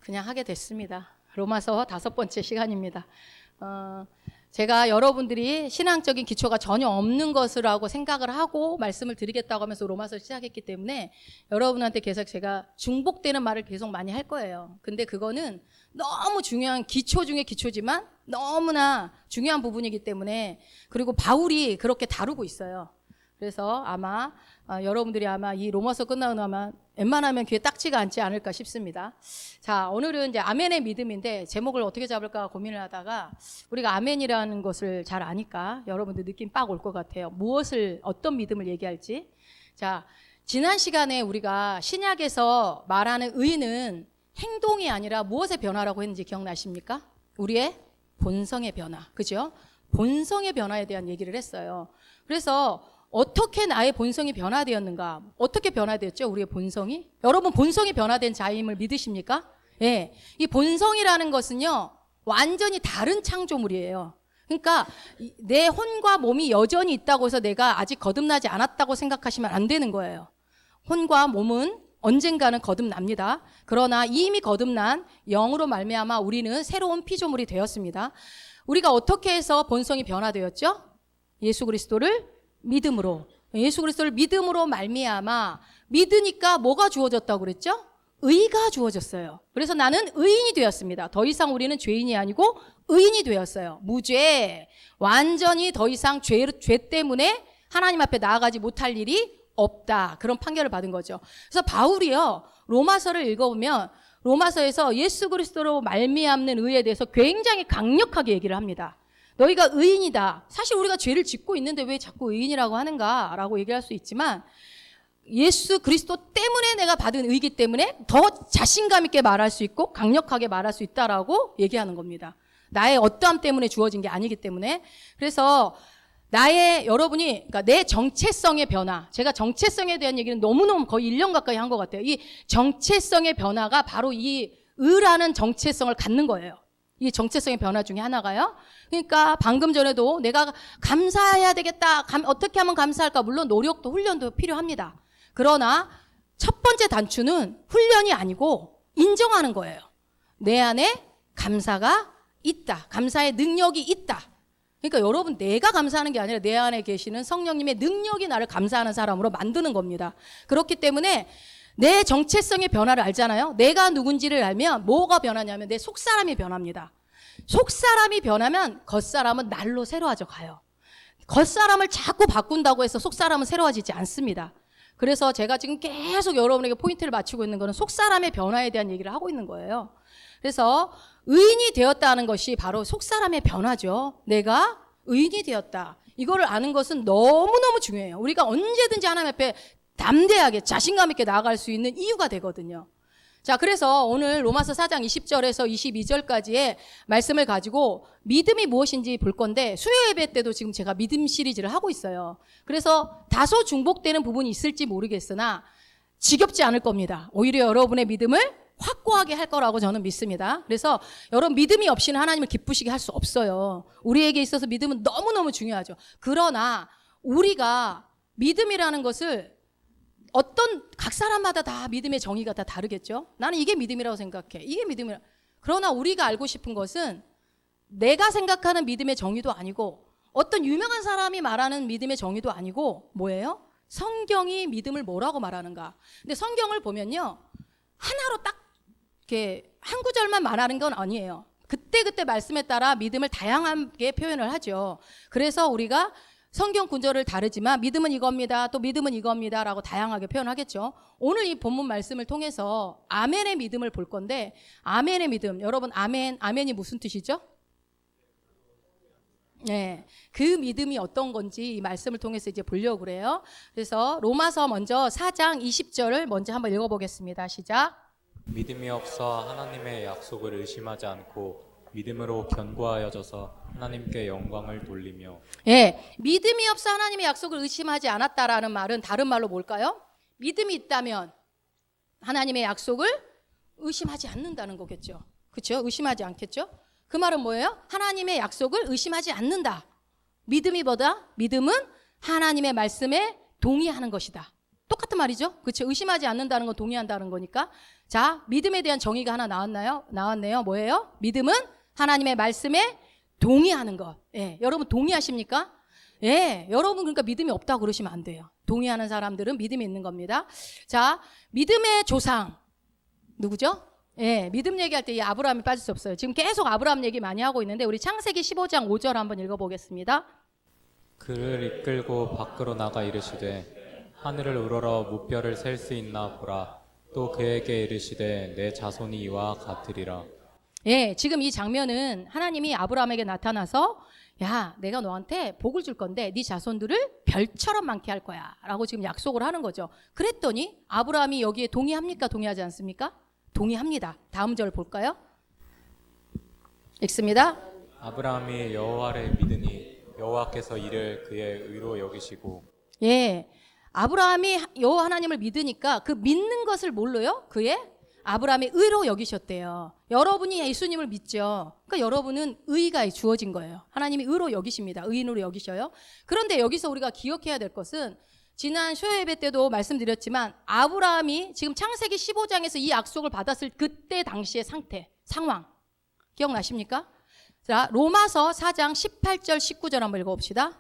그냥 하게 됐습니다. 로마서 5번째 시간입니다. 제가 여러분들이 신앙적인 기초가 전혀 없는 것이라고 생각을 하고 말씀을 드리겠다고 하면서 로마서를 시작했기 때문에 여러분한테 계속 제가 중복되는 말을 계속 많이 할 거예요. 근데 그거는 너무 중요한 기초 중에 기초지만 너무나 중요한 부분이기 때문에, 그리고 바울이 그렇게 다루고 있어요. 그래서 아마 여러분들이 아마 이 로마서 끝나고 나면 웬만하면 귀에 딱지가 않지 않을까 싶습니다. 자, 오늘은 이제 아멘의 믿음인데 제목을 어떻게 잡을까 고민을 하다가 우리가 아멘이라는 것을 잘 아니까 여러분들 느낌 빡 올 것 같아요. 어떤 믿음을 얘기할지. 자, 지난 시간에 우리가 신약에서 말하는 의는 행동이 아니라 무엇의 변화라고 했는지 기억나십니까? 우리의 본성의 변화. 그죠? 본성의 변화에 대한 얘기를 했어요. 그래서 어떻게 나의 본성이 변화되었는가? 어떻게 변화되었죠? 우리의 본성이? 여러분 본성이 변화된 자임을 믿으십니까? 예. 이 본성이라는 것은요, 완전히 다른 창조물이에요. 그러니까 내 혼과 몸이 여전히 있다고 해서 내가 아직 거듭나지 않았다고 생각하시면 안 되는 거예요. 혼과 몸은 언젠가는 거듭납니다. 그러나 이미 거듭난 영으로 말미암아 우리는 새로운 피조물이 되었습니다. 우리가 어떻게 해서 본성이 변화되었죠? 예수 그리스도를 믿음으로. 예수 그리스도를 믿음으로 말미암아 믿으니까 뭐가 주어졌다고 그랬죠? 의가 주어졌어요. 그래서 나는 의인이 되었습니다. 더 이상 우리는 죄인이 아니고 의인이 되었어요. 무죄. 완전히 더 이상 죄 때문에 하나님 앞에 나아가지 못할 일이 없다. 그런 판결을 받은 거죠. 그래서 바울이요, 로마서를 읽어보면 로마서에서 예수 그리스도로 말미암는 의에 대해서 굉장히 강력하게 얘기를 합니다. 너희가 의인이다. 사실 우리가 죄를 짓고 있는데 왜 자꾸 의인이라고 하는가라고 얘기할 수 있지만, 예수 그리스도 때문에 내가 받은 의이기 때문에 더 자신감 있게 말할 수 있고 강력하게 말할 수 있다라고 얘기하는 겁니다. 나의 어떠함 때문에 주어진 게 아니기 때문에. 그래서 그러니까 내 정체성의 변화, 제가 정체성에 대한 얘기는 너무너무 거의 1년 가까이 한 것 같아요. 이 정체성의 변화가 바로 이 의라는 정체성을 갖는 거예요. 이 정체성의 변화 중에 하나가요. 그러니까 방금 전에도 내가 감사해야 되겠다. 어떻게 하면 감사할까? 물론 노력도 훈련도 필요합니다. 그러나 첫 번째 단추는 훈련이 아니고 인정하는 거예요. 내 안에 감사가 있다. 감사의 능력이 있다. 그러니까 여러분, 내가 감사하는 게 아니라 내 안에 계시는 성령님의 능력이 나를 감사하는 사람으로 만드는 겁니다. 그렇기 때문에 내 정체성의 변화를 알잖아요. 내가 누군지를 알면 뭐가 변하냐면 내 속사람이 변합니다. 속사람이 변하면 겉사람은 날로 새로워져 가요. 겉사람을 자꾸 바꾼다고 해서 속사람은 새로워지지 않습니다. 그래서 제가 지금 계속 여러분에게 포인트를 맞추고 있는 거는 속사람의 변화에 대한 얘기를 하고 있는 거예요. 그래서 의인이 되었다는 것이 바로 속사람의 변화죠. 내가 의인이 되었다. 이거를 아는 것은 너무너무 중요해요. 우리가 언제든지 하나님 앞에 담대하게 자신감 있게 나아갈 수 있는 이유가 되거든요. 자, 그래서 오늘 로마서 4장 20절에서 22절까지의 말씀을 가지고 믿음이 무엇인지 볼 건데, 수요 예배 때도 지금 제가 믿음 시리즈를 하고 있어요. 그래서 다소 중복되는 부분이 있을지 모르겠으나 지겹지 않을 겁니다. 오히려 여러분의 믿음을 확고하게 할 거라고 저는 믿습니다. 그래서 여러분, 믿음이 없이는 하나님을 기쁘시게 할 수 없어요. 우리에게 있어서 믿음은 너무너무 중요하죠. 그러나 우리가 믿음이라는 것을 각 사람마다 다 믿음의 정의가 다 다르겠죠. 나는 이게 믿음이라고 생각해. 이게 믿음이라. 그러나 우리가 알고 싶은 것은 내가 생각하는 믿음의 정의도 아니고 어떤 유명한 사람이 말하는 믿음의 정의도 아니고 뭐예요? 성경이 믿음을 뭐라고 말하는가. 근데 성경을 보면요, 하나로 딱 이렇게 한 구절만 말하는 건 아니에요. 그때그때 말씀에 따라 믿음을 다양하게 표현을 하죠. 그래서 우리가 성경 구절을 다르지만 믿음은 이겁니다, 또 믿음은 이겁니다 라고 다양하게 표현하겠죠. 오늘 이 본문 말씀을 통해서 아멘의 믿음을 볼 건데, 아멘의 믿음, 여러분 아멘이 무슨 뜻이죠? 네, 그 믿음이 어떤 건지 이 말씀을 통해서 이제 보려고 그래요. 그래서 로마서 먼저 4장 20절을 먼저 한번 읽어보겠습니다. 시작. 믿음이 없어 하나님의 약속을 의심하지 않고 믿음으로 견고하여져서 하나님께 영광을 돌리며. 예, 믿음이 없어 하나님의 약속을 의심하지 않았다라는 말은 다른 말로 뭘까요? 믿음이 있다면 하나님의 약속을 의심하지 않는다는 거겠죠. 그렇죠? 의심하지 않겠죠? 그 말은 뭐예요? 하나님의 약속을 의심하지 않는다. 믿음이 뭐다? 믿음은 하나님의 말씀에 동의하는 것이다. 똑같은 말이죠. 그렇죠? 의심하지 않는다는 건 동의한다는 거니까. 자, 믿음에 대한 정의가 하나 나왔네요. 뭐예요? 믿음은 하나님의 말씀에 동의하는 것. 예, 여러분 동의하십니까? 예, 여러분 그러니까 믿음이 없다고 그러시면 안 돼요. 동의하는 사람들은 믿음이 있는 겁니다. 자, 믿음의 조상 누구죠? 예, 믿음 얘기할 때 이 아브라함이 빠질 수 없어요. 지금 계속 아브라함 얘기 많이 하고 있는데 우리 창세기 15장 5절 한번 읽어보겠습니다. 그를 이끌고 밖으로 나가 이르시되 하늘을 우러러 무뼈를 셀 수 있나 보라. 또 그에게 이르시되 내 자손이 이와 같으리라. 예, 지금 이 장면은 하나님이 아브라함에게 나타나서 야, 내가 너한테 복을 줄 건데 네 자손들을 별처럼 많게 할 거야 라고 지금 약속을 하는 거죠. 그랬더니 아브라함이 여기에 동의합니까? 동의하지 않습니까? 동의합니다. 다음 절 볼까요? 읽습니다. 아브라함이 여호와를 믿으니 여호와께서 이를 그의 의로 여기시고. 예, 아브라함이 여호와 하나님을 믿으니까 그 믿는 것을 뭘로요? 그의 아브라함의 의로 여기셨대요. 여러분이 예수님을 믿죠. 그러니까 여러분은 의가 주어진 거예요. 하나님이 의로 여기십니다. 의인으로 여기셔요. 그런데 여기서 우리가 기억해야 될 것은 지난 수요예배 때도 말씀드렸지만 아브라함이 지금 창세기 15장에서 이 약속을 받았을 그때 당시의 상황 기억나십니까? 자, 로마서 4장 18절 19절 한번 읽어봅시다.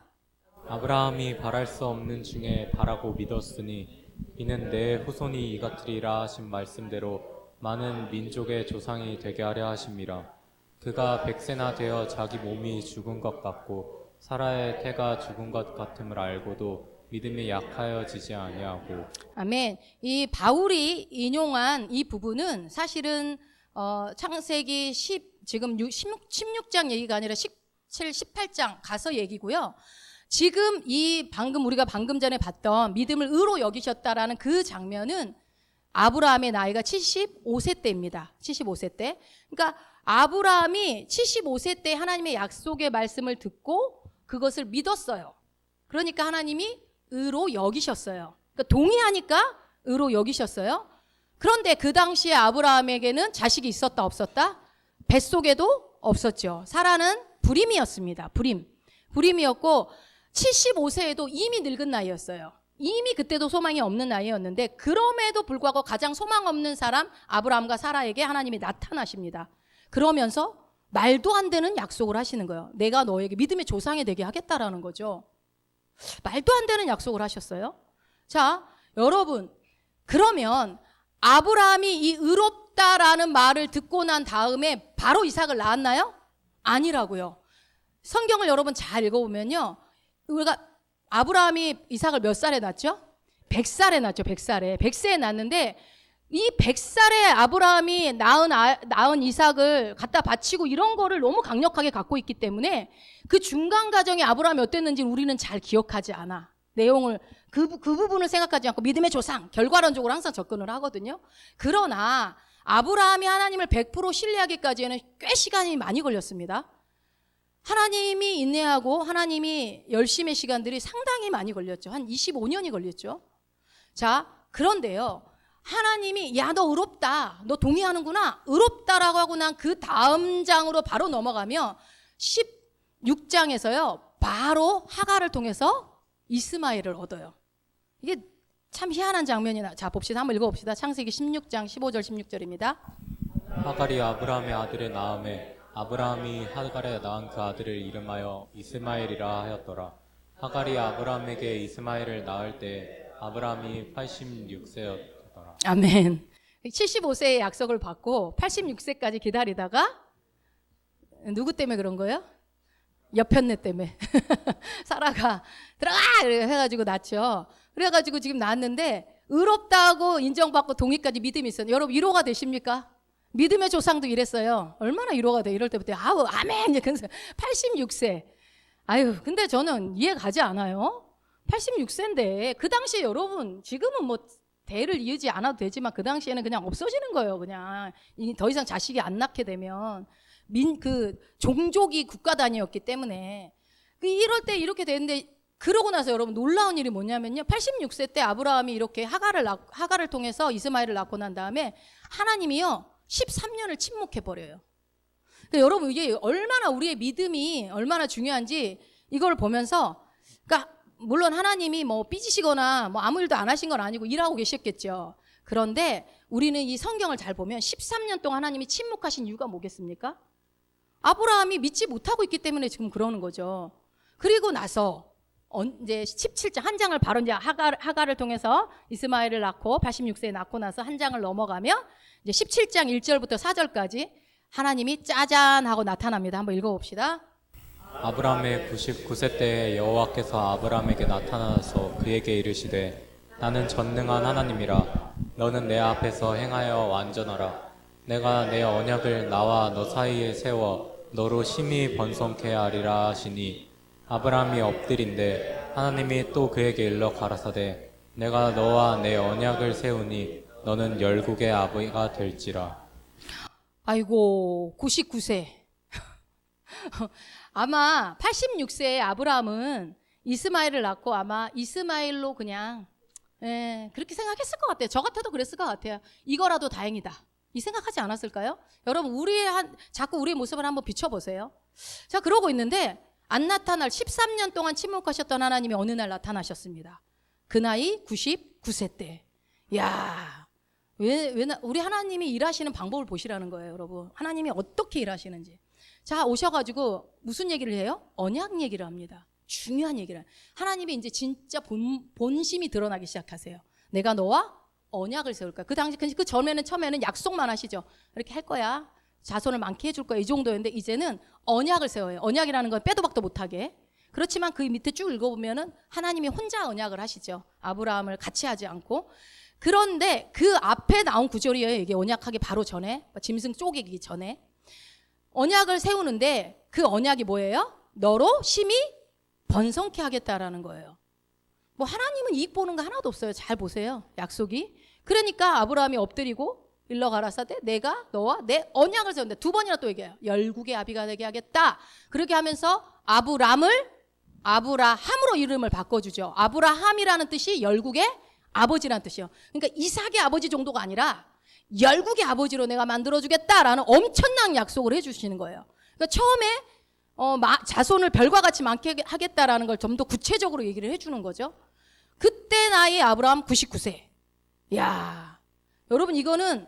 아브라함이 바랄 수 없는 중에 바라고 믿었으니 이는 내 후손이 이같으리라 하신 말씀대로 많은 민족의 조상이 되게 하려 하심이라. 그가 100세나 되어 자기 몸이 죽은 것 같고 사라의 태가 죽은 것 같음을 알고도 믿음이 약하여지지 아니하고. 아멘. 이 바울이 인용한 이 부분은 사실은 창세기 16장 얘기가 아니라 17, 18장 가서 얘기고요. 지금 우리가 방금 전에 봤던 믿음을 의로 여기셨다라는 그 장면은 아브라함의 나이가 75세 때입니다. 75세 때. 그러니까 아브라함이 75세 때 하나님의 약속의 말씀을 듣고 그것을 믿었어요. 그러니까 하나님이 의로 여기셨어요. 그러니까 동의하니까 의로 여기셨어요. 그런데 그 당시에 아브라함에게는 자식이 있었다 없었다? 뱃속에도 없었죠. 사라는 불임이었습니다. 불임이었고 75세에도 이미 늙은 나이였어요. 이미 그때도 소망이 없는 나이였는데 그럼에도 불구하고 가장 소망 없는 사람 아브라함과 사라에게 하나님이 나타나십니다. 그러면서 말도 안 되는 약속을 하시는 거예요. 내가 너에게 믿음의 조상이 되게 하겠다라는 거죠. 말도 안 되는 약속을 하셨어요. 자, 여러분, 그러면 아브라함이 이 의롭다라는 말을 듣고 난 다음에 바로 이삭을 낳았나요? 아니라고요. 성경을 여러분 잘 읽어보면요. 우리가 아브라함이 이삭을 몇 살에 낳았죠? 100살에 낳았죠. 100세에 낳았는데 이 100살에 아브라함이 낳은 이삭을 갖다 바치고 이런 거를 너무 강력하게 갖고 있기 때문에 그 중간 과정에 아브라함이 어땠는지 우리는 잘 기억하지 않아. 내용을 그 부분을 생각하지 않고 믿음의 조상, 결과론적으로 항상 접근을 하거든요. 그러나 아브라함이 하나님을 100% 신뢰하기까지는 꽤 시간이 많이 걸렸습니다. 하나님이 인내하고 하나님이 열심의 시간들이 상당히 많이 걸렸죠. 한 25년이 걸렸죠. 자, 그런데요. 하나님이 야, 너 의롭다. 너 동의하는구나. 의롭다라고 하고 난 그 다음 장으로 바로 넘어가면 16장에서요. 바로 하갈을 통해서 이스마엘을 얻어요. 이게 참 희한한 장면이나. 자, 봅시다. 한번 읽어봅시다. 창세기 16장 15절 16절입니다. 하갈이 아브라함의 아들을 낳음에 아브라함이 하갈에 낳은 그 아들을 이름하여 이스마엘이라 하였더라. 하갈이 아브라함에게 이스마엘을 낳을 때 아브라함이 86세였더라. 아멘. 75세의 약속을 받고 86세까지 기다리다가 누구 때문에 그런 거예요? 여편네 때문에. 사라가 들어가! 해가지고 낳죠. 그래가지고 지금 낳았는데 의롭다고 인정받고 동의까지 믿음이 있어요. 여러분 위로가 되십니까? 믿음의 조상도 이랬어요. 얼마나 위로가 돼. 이럴 때부터 아우 아멘. 86세. 아유 근데 저는 이해 가지 않아요. 86세인데 그 당시에 여러분 지금은 뭐 대를 이으지 않아도 되지만 그 당시에는 그냥 없어지는 거예요. 그냥 더 이상 자식이 안 낳게 되면 종족이 국가 단위였기 때문에 이럴 때 이렇게 되는데 그러고 나서 여러분 놀라운 일이 뭐냐면요. 86세 때 아브라함이 이렇게 하갈을 통해서 이스마엘을 낳고 난 다음에 하나님이요 13년을 침묵해 버려요. 그러니까 여러분 이게 얼마나 우리의 믿음이 얼마나 중요한지 이걸 보면서 그러니까 물론 하나님이 뭐 삐지시거나 뭐 아무 일도 안 하신 건 아니고 일하고 계셨겠죠. 그런데 우리는 이 성경을 잘 보면 13년 동안 하나님이 침묵하신 이유가 뭐겠습니까? 아브라함이 믿지 못하고 있기 때문에 지금 그러는 거죠. 그리고 나서 이제 17장 한 장을 바로 이제 하가를 통해서 이스마엘을 낳고 86세에 낳고 나서 한 장을 넘어가면 이제 17장 1절부터 4절까지 하나님이 짜잔 하고 나타납니다. 한번 읽어봅시다. 아브라함의 99세 때에 여호와께서 아브라함에게 나타나서 그에게 이르시되 나는 전능한 하나님이라 너는 내 앞에서 행하여 완전하라. 내가 내 언약을 나와 너 사이에 세워 너로 심히 번성케 하리라 하시니 아브라함이 엎드린데 하나님이 또 그에게 일러 가라사대 내가 너와 내 언약을 세우니 너는 열국의 아버지가 될지라. 아이고 99세 아마 86세의 아브라함은 이스마엘을 낳고 아마 이스마엘로 그냥 그렇게 생각했을 것 같아요. 저 같아도 그랬을 것 같아요. 이거라도 다행이다 이 생각하지 않았을까요? 여러분 자꾸 우리의 모습을 한번 비춰보세요. 자 그러고 있는데 안 나타날 13년 동안 침묵하셨던 하나님이 어느 날 나타나셨습니다. 그 나이 99세 때. 야, 우리 하나님이 일하시는 방법을 보시라는 거예요, 여러분. 하나님이 어떻게 일하시는지. 자, 오셔가지고 무슨 얘기를 해요? 언약 얘기를 합니다. 중요한 얘기를. 하나님이 이제 진짜 본심이 드러나기 시작하세요. 내가 너와 언약을 세울 거야. 그 당시, 그 전에는 처음에는 약속만 하시죠. 이렇게 할 거야. 자손을 많게 해줄 거야. 이 정도였는데 이제는 언약을 세워요. 언약이라는 건 빼도 박도 못하게. 그렇지만 그 밑에 쭉 읽어보면은 하나님이 혼자 언약을 하시죠. 아브라함을 같이 하지 않고. 그런데 그 앞에 나온 구절이에요. 이게 언약하기 바로 전에, 짐승 쪼개기 전에. 언약을 세우는데 그 언약이 뭐예요? 너로 심히 번성케 하겠다라는 거예요. 뭐 하나님은 이익 보는 거 하나도 없어요. 잘 보세요. 약속이. 그러니까 아브라함이 엎드리고 일러 가라사대 내가 너와 내 언약을 세운다. 두 번이나 또 얘기해요. 열국의 아비가 되게 하겠다. 그렇게 하면서 아브람을 아브라함으로 이름을 바꿔주죠. 아브라함이라는 뜻이 열국의 아버지라는 뜻이에요. 그러니까 이삭의 아버지 정도가 아니라 열국의 아버지로 내가 만들어주겠다라는 엄청난 약속을 해주시는 거예요. 그러니까 처음에 자손을 별과 같이 많게 하겠다라는 걸 좀 더 구체적으로 얘기를 해주는 거죠. 그때 나이 아브라함 99세. 야, 여러분 이거는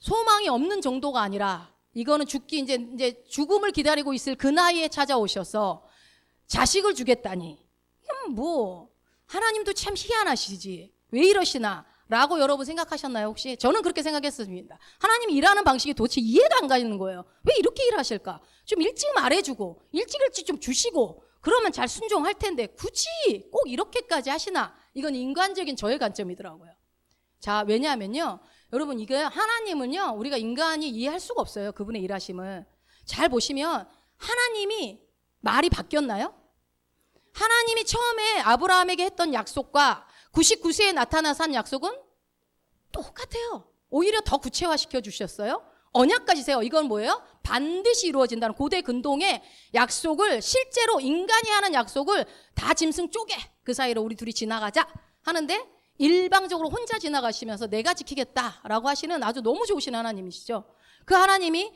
소망이 없는 정도가 아니라 이거는 이제 죽음을 기다리고 있을 그 나이에 찾아오셔서 자식을 주겠다니. 뭐 하나님도 참 희한하시지. 왜 이러시나? 라고 여러분 생각하셨나요 혹시? 저는 그렇게 생각했습니다. 하나님이 일하는 방식이 도대체 이해가 안 가는 거예요. 왜 이렇게 일하실까? 좀 일찍 말해주고 일찍 좀 주시고 그러면 잘 순종할 텐데 굳이 꼭 이렇게까지 하시나? 이건 인간적인 저의 관점이더라고요. 자, 왜냐하면요 여러분 이게 하나님은요 우리가 인간이 이해할 수가 없어요. 그분의 일하심을. 잘 보시면 하나님이 말이 바뀌었나요? 하나님이 처음에 아브라함에게 했던 약속과 99세에 나타나서 한 약속은 똑같아요. 오히려 더 구체화시켜 주셨어요. 언약까지 세워. 이건 뭐예요? 반드시 이루어진다는 고대 근동의 약속을 실제로 인간이 하는 약속을 다 짐승 쪼개. 그 사이로 우리 둘이 지나가자 하는데 일방적으로 혼자 지나가시면서 내가 지키겠다라고 하시는 아주 너무 좋으신 하나님이시죠. 그 하나님이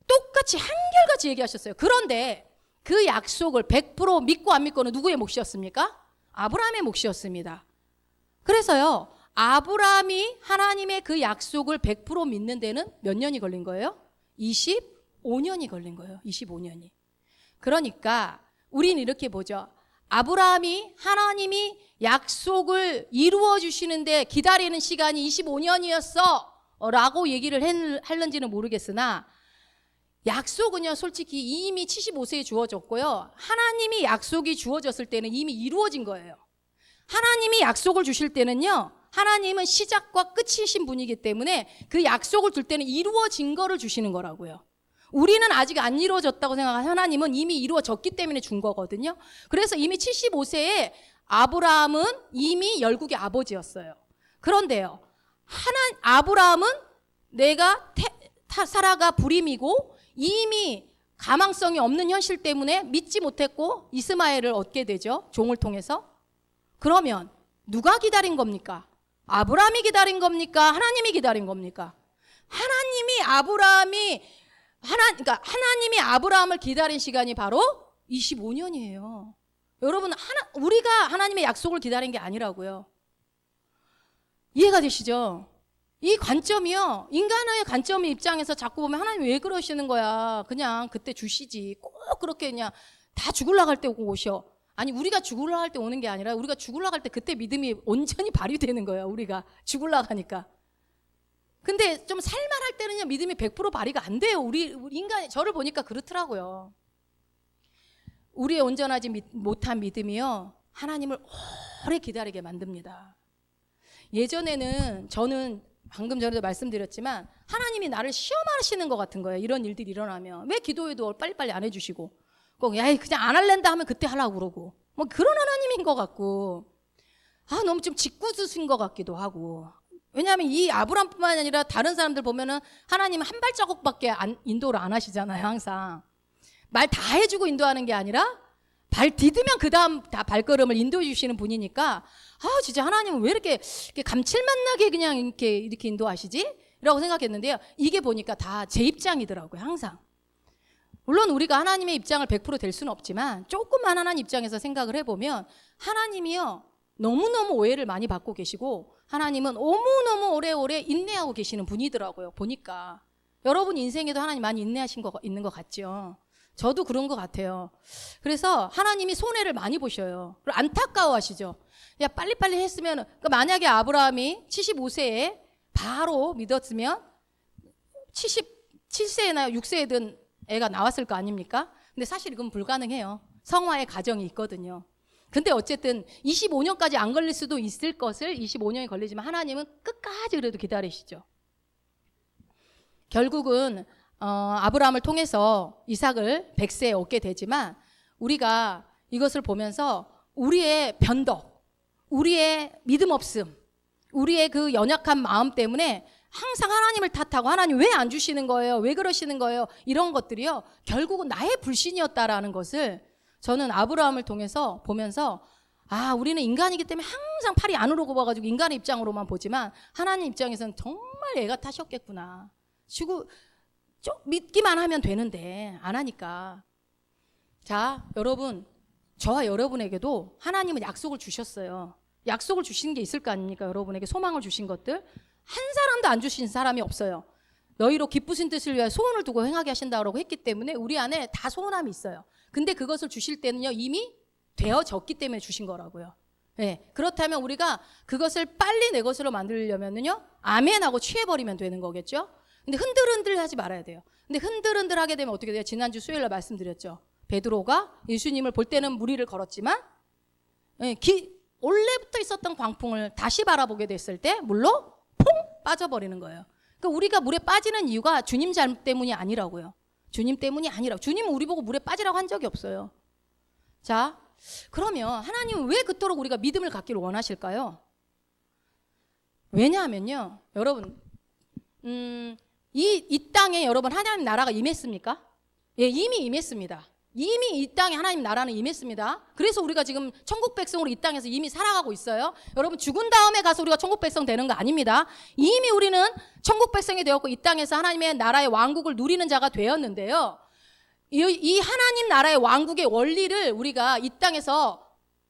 똑같이 한결같이 얘기하셨어요. 그런데 그 약속을 100% 믿고 안 믿고는 누구의 몫이었습니까? 아브라함의 몫이었습니다. 그래서요 아브라함이 하나님의 그 약속을 100% 믿는 데는 몇 년이 걸린 거예요? 25년이 걸린 거예요. 25년이. 그러니까 우리는 이렇게 보죠. 아브라함이 하나님이 약속을 이루어 주시는데 기다리는 시간이 25년이었어 라고 얘기를 했는지는 모르겠으나 약속은요 솔직히 이미 75세에 주어졌고요. 하나님이 약속이 주어졌을 때는 이미 이루어진 거예요. 하나님이 약속을 주실 때는요 하나님은 시작과 끝이신 분이기 때문에 그 약속을 줄 때는 이루어진 거를 주시는 거라고요. 우리는 아직 안 이루어졌다고 생각하는 하나님은 이미 이루어졌기 때문에 준 거거든요. 그래서 이미 75세에 아브라함은 이미 열국의 아버지였어요. 그런데요 아브라함은 내가 사라가 불임이고 이미 가망성이 없는 현실 때문에 믿지 못했고 이스마엘을 얻게 되죠. 종을 통해서. 그러면 누가 기다린 겁니까? 아브라함이 기다린 겁니까? 하나님이 기다린 겁니까? 그러니까 하나님이 아브라함을 기다린 시간이 바로 25년이에요. 여러분, 우리가 하나님의 약속을 기다린 게 아니라고요. 이해가 되시죠? 이 관점이요. 인간의 관점의 입장에서 자꾸 보면 하나님 왜 그러시는 거야. 그냥 그때 주시지. 꼭 그렇게 그냥 다 죽으려고 할 때 오셔. 아니 우리가 죽으려고 할 때 오는 게 아니라 우리가 죽으려고 할 때 그때 믿음이 온전히 발휘되는 거예요. 우리가 죽으려고 하니까. 근데 좀 살만할 때는요. 믿음이 100% 발휘가 안 돼요. 우리 인간이 저를 보니까 그렇더라고요. 우리의 온전하지 못한 믿음이요. 하나님을 오래 기다리게 만듭니다. 예전에는 저는 방금 전에도 말씀드렸지만 하나님이 나를 시험하시는 것 같은 거예요. 이런 일들이 일어나면. 왜 기도해도 빨리빨리 안 해주시고 꼭 야 그냥 안 할랜다 하면 그때 하려고 그러고 뭐 그런 하나님인 것 같고 너무 좀 짓궂으신 것 같기도 하고 왜냐하면 이 아브람뿐만 아니라 다른 사람들 보면은 하나님은 한 발자국밖에 인도를 안 하시잖아요. 항상 말 다 해주고 인도하는 게 아니라 발 디디면 그 다음 다 발걸음을 인도해 주시는 분이니까 진짜 하나님은 왜 이렇게 감칠맛 나게 그냥 이렇게 인도하시지? 라고 생각했는데요. 이게 보니까 다 제 입장이더라고요. 항상. 물론 우리가 하나님의 입장을 100% 될 수는 없지만 조금만 하나님 입장에서 생각을 해보면 하나님이요. 너무너무 오해를 많이 받고 계시고 하나님은 너무너무 오래오래 인내하고 계시는 분이더라고요. 보니까. 여러분 인생에도 하나님 많이 인내하신 거 있는 것 같죠? 저도 그런 것 같아요. 그래서 하나님이 손해를 많이 보셔요. 그리고 안타까워하시죠. 야 빨리빨리 했으면 그러니까 만약에 아브라함이 75세에 바로 믿었으면 77세나 6세에든 애가 나왔을 거 아닙니까? 근데 사실 이건 불가능해요. 성화의 과정이 있거든요. 근데 어쨌든 25년까지 안 걸릴 수도 있을 것을 25년이 걸리지만 하나님은 끝까지 그래도 기다리시죠. 결국은 아브라함을 통해서 이삭을 100세에 얻게 되지만 우리가 이것을 보면서 우리의 변덕, 우리의 믿음 없음, 우리의 그 연약한 마음 때문에 항상 하나님을 탓하고 하나님 왜 안 주시는 거예요? 왜 그러시는 거예요? 이런 것들이요. 결국은 나의 불신이었다라는 것을 저는 아브라함을 통해서 보면서 우리는 인간이기 때문에 항상 팔이 안으로 굽어가지고 인간의 입장으로만 보지만 하나님 입장에서는 정말 애가 탓이었겠구나. 좀 믿기만 하면 되는데 안 하니까. 자, 여러분 저와 여러분에게도 하나님은 약속을 주셨어요. 약속을 주신 게 있을 거 아닙니까? 여러분에게 소망을 주신 것들 한 사람도 안 주신 사람이 없어요. 너희로 기쁘신 뜻을 위하여 소원을 두고 행하게 하신다고 했기 때문에 우리 안에 다 소원함이 있어요. 근데 그것을 주실 때는요 이미 되어졌기 때문에 주신 거라고요. 네, 그렇다면 우리가 그것을 빨리 내 것으로 만들려면요 아멘하고 취해버리면 되는 거겠죠. 근데 흔들흔들 하지 말아야 돼요. 근데 흔들흔들 하게 되면 어떻게 돼요? 지난주 수요일날 말씀드렸죠. 베드로가 예수님을 볼 때는 무리를 걸었지만 원래부터 있었던 광풍을 다시 바라보게 됐을 때 물로 퐁 빠져버리는 거예요. 그러니까 우리가 물에 빠지는 이유가 주님 잘못 때문이 아니라고요. 주님 때문이 아니라 주님은 우리 보고 물에 빠지라고 한 적이 없어요. 자, 그러면 하나님은 왜 그토록 우리가 믿음을 갖기를 원하실까요? 왜냐하면요, 여러분, 이 땅에 여러분 하나님 나라가 임했습니까? 예, 이미 임했습니다. 이미 이 땅에 하나님 나라는 임했습니다. 그래서 우리가 지금 천국 백성으로 이 땅에서 이미 살아가고 있어요. 여러분 죽은 다음에 가서 우리가 천국 백성 되는 거 아닙니다. 이미 우리는 천국 백성이 되었고 이 땅에서 하나님의 나라의 왕국을 누리는 자가 되었는데요. 이 하나님 나라의 왕국의 원리를 우리가 이 땅에서